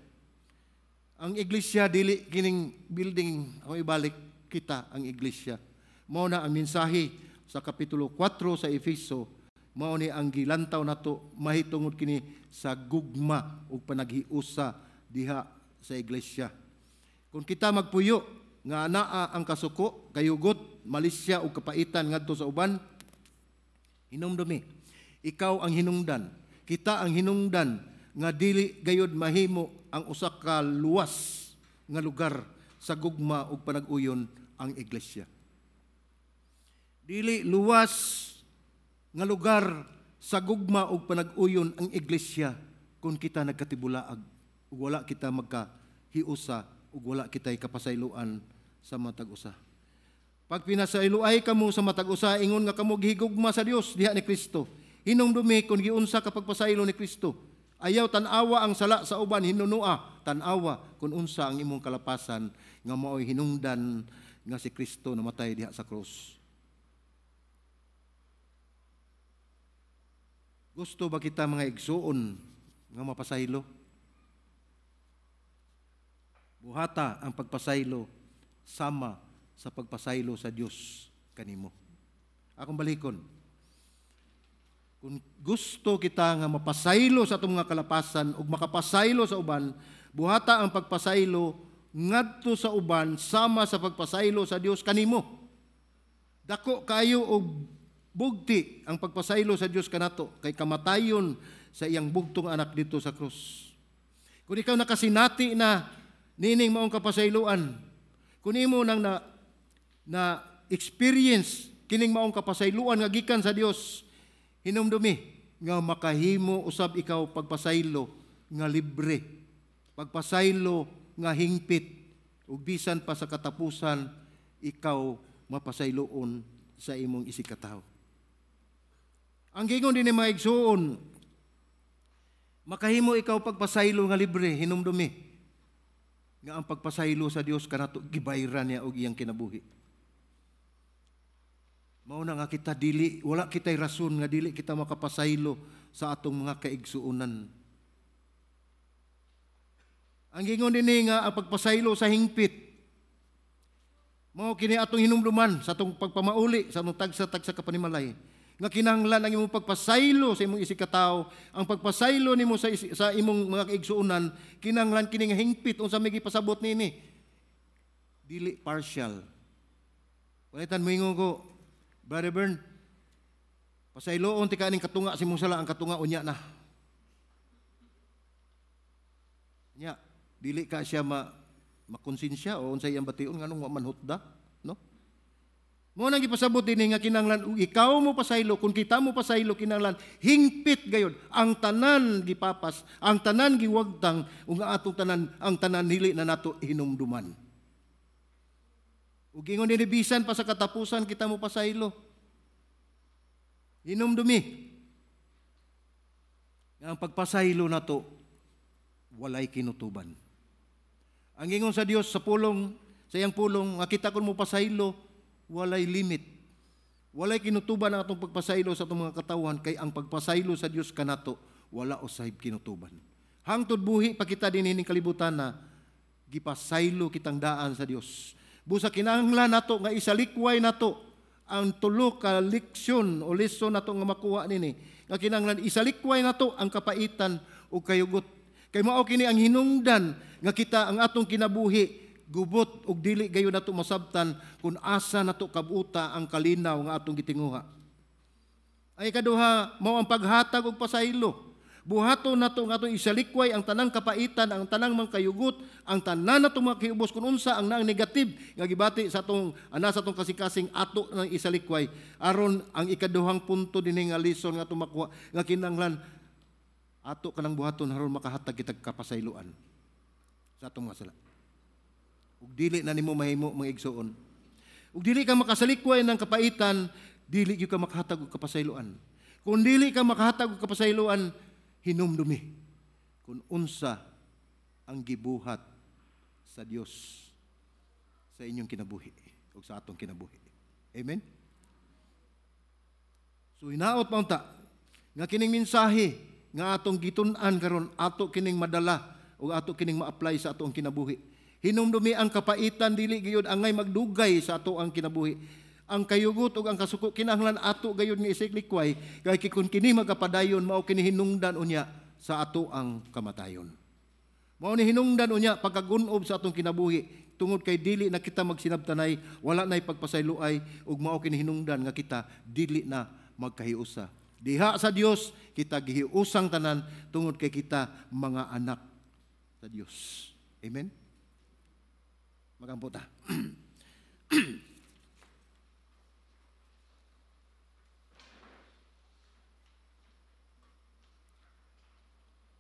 Ang iglesia dili kining building ako ibalik kita ang iglesia. Mao na ang mensahe sa kapitulo 4 sa Efeso, mao ni ang gilantaw nato mahitungod kini sa gugma ug panaghiusa diha sa iglesia. Kung kita magpuyo nga anaa ang kasuko, kayugot, malisya ug kapaitan ngadto sa uban, Hinumdumi. Ikaw ang hinungdan. Kita ang hinungdan nga dili gayud mahimo ang usa ka luwas nga lugar sa gugma ug panag-uyon ang iglesia. Dili luwas nga lugar sa gugma ug panag-uyon ang iglesia kung kita nagkatibulaag ug wala kita magkahiusa ug wala kitay kapasayloan sa matag usa. Pag pinasayloay kamo sa matag usa, ingon nga kamo gihigugma sa Dios diha ni Kristo. Hinumdumi kung giunsa ka pagpasaylo ni Kristo. Ayaw tanawa ang sala sa uban, hinunua tanawa kung unsa ang imong kalapasan nga mao'y hinungdan nga si Kristo namatay diha sa krus. Gusto ba kita mga igsuon nga mapasaylo? Buhata ang pagpasaylo sama sa pagpasaylo sa Dios kanimo. Akong balikon. Kung gusto kita nga mapasaylo sa atong mga kalapasan ug makapasaylo sa uban, buhata ang pagpasaylo ngadto sa uban sama sa pagpasaylo sa Dios kanimo. Dako kayo og bugti ang pagpasaylo sa Dios kanato kay kamatayon sa iyang bugtong anak dito sa krus. Kung ikaw nakasinati na nining maong kapasayloan, kung imo nang na experience kining maong kapasayloan nga gikan sa Dios, hinumdumi nga makahimo usab ikaw pagpasaylo nga libre, pagpasaylo nga hingpit, ug bisan pa sa katapusan ikaw mapasayloon sa imong isikataw. Ang gingon din ni mga igsuon, makahimo ikaw pagpasaylo nga libre, hinumdumi nga ang pagpasaylo sa Dios kanato gibayran niya og iyang kinabuhi. Mao na nga kita dili, wala kitay rason nga dili kita makapasaylo sa atong mga kaigsuonan. Ang gingon dinhi nga ang pagpasaylo sa hingpit, mao kini atong hinumduman sa atong pagpamauli sa atong tagsa-tagsa kapanimalay. Nga kinahanglan ang imong pagpasaylo sa imong isikatawo, ang pagpasaylo nimo sa imong mga kaigsuonan, kinahanglan kini nga hingpit unsa may gipasabot nini. Dili partial. Walitan mo ingon ko, Brother Bern, pasayloon ti kaning katunga si mong sala, ang katunga unya na. Nya, dili ka siya makonsensya o unsay iyang bation nganong wa man hutda, no? Mo nang gipasabot dinhi nga kinahanglan ikaw mo pasaylo, kung kita mo pasaylo kinahanglan hingpit gayud ang tanan gipapas, ang tanan giwagtang ug atong tanan, ang tanan dili na nato hinumduman. Ug ingon dinhi bisan pa sa katapusan kita mo pasaylo. Hinumdumi nga ang pagpasaylo nato walay kinutuban. Ang ingon sa Dios sa pulong, sa iyang pulong nga kita kun mo pasaylo walay limit. Walay kinutuban ang atong pagpasaylo sa atong mga katawan kay ang pagpasaylo sa Dios kanato wala usay kinutuban. Hangtod buhi pa kita dinhi ning kalibutan na gipasaylo kitang daan sa Dios. Busa kinahanglan nato nga isalikway nato ang tulo ka leksyon o lesson nato nga makuha nini. Nga kinahanglan isalikway nato ang kapaitan o kayugot. Kay mao kini ang hinungdan nga kita ang atong kinabuhi gubot ug dili gayon nato masabtan kung asa nato kabuta ang kalinaw nga atong gitinguha. Ay kaduha mao ang paghatag og pasaylo. Buhaton nato nga atong isalikway ang tanang kapaitan, ang tanang mangkayugot, ang tanan nato mga kiubos kung unsa ang naang negative nga gibati sa atong ana sa atong kasikasing ato nang isalikway aron ang ikaduhang punto dinhi nga lesson nga atong makuha nga kinahanglan ato kanang buhaton aron makahatag kita kapasayloan sa atong mga sala. Ug dili na nimo mahimo mga igsuon. Ug dili ka makasalikway ng kapaitan, dili gyud ka makahatag og kapasayloan. Kung dili ka makahatag og kapasayloan, hinumdumi kung unsa ang gibuhat sa Dios sa inyong kinabuhi o sa atong kinabuhi. Amen? So hinaot pa unta nga kining mensahe nga atong gitun-an karon ato kining madala o ato kining ma-apply sa atong kinabuhi. Hinumdumi ang kapaitan dili gayud angay magdugay sa ato ang kinabuhi. Ang kayugot ug ang kasuko kinahanglan ato gayud nga isiklikway kay kun kini magapadayon mao kini hinungdan unya sa ato ang kamatayon. Mao ni hinungdan unya pagkagun-ob sa atong kinabuhi tungod kay dili na kita magsinabtanay, wala nay pagpasayloay ug mao kini hinungdan nga kita dili na magkahiusa. Diha sa Dios kita gihiusang tanan tungod kay kita mga anak sa Dios. Amen. Magampo ta.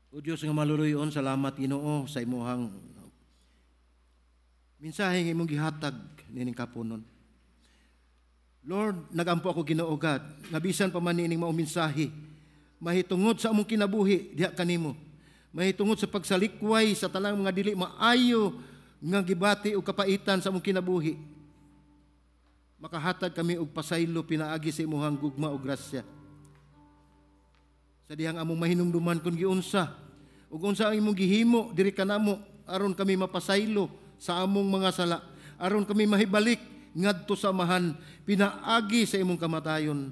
O Diyos nga maluluyon, salamat Ginoo sa imuhang mensahe nga imong gihatag nining kapunon. Lord, nagampo ako Ginoo God, nga bisan pa man nining mao mensahe, mahitungod sa among kinabuhi diha kanimo. Mahitungod sa pagsalikway sa tanang mga dili maayo nga gibati o kapaitan sa among kinabuhi. Makahatag kami og pasaylo pinaagi sa imuhang gugma o grasya. Sa dihang among mahinumduman kun giunsa ug unsa ang imong gihimo diri kanamo aron kami mapasaylo sa among mga sala, aron kami mahibalik ngadto sa amahan pinaagi sa imong kamatayon.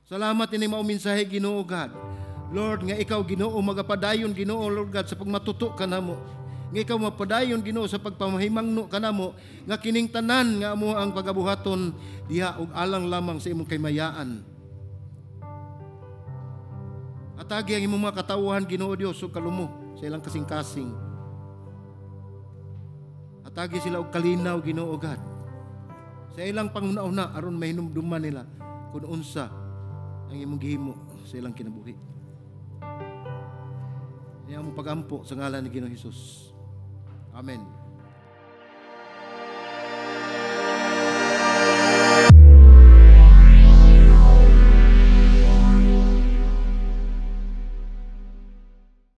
Salamat ini mao mensahe Ginoo God. Lord, nga ikaw Ginoo magapadayon Ginoo Lord God sa pagmatuto kanamo. Nga ikaw mapadayon Ginoo sa pagpamahimangno kanamo nga kining tanan nga amo ang pagabuhaton diha og alang lamang sa imong kaymayaan. Atagi ang imong mga katawhan Ginoo Dios ug kalumo sa ilang kasing-kasing. Atagi sila og kalinaw Ginoo God sa ilang panguna-una aron mahinumduman nila kung unsa ang imong gihimo sa ilang kinabuhi. Niya mo pagampo sa ngalan ni Ginoong Hesus. Amen.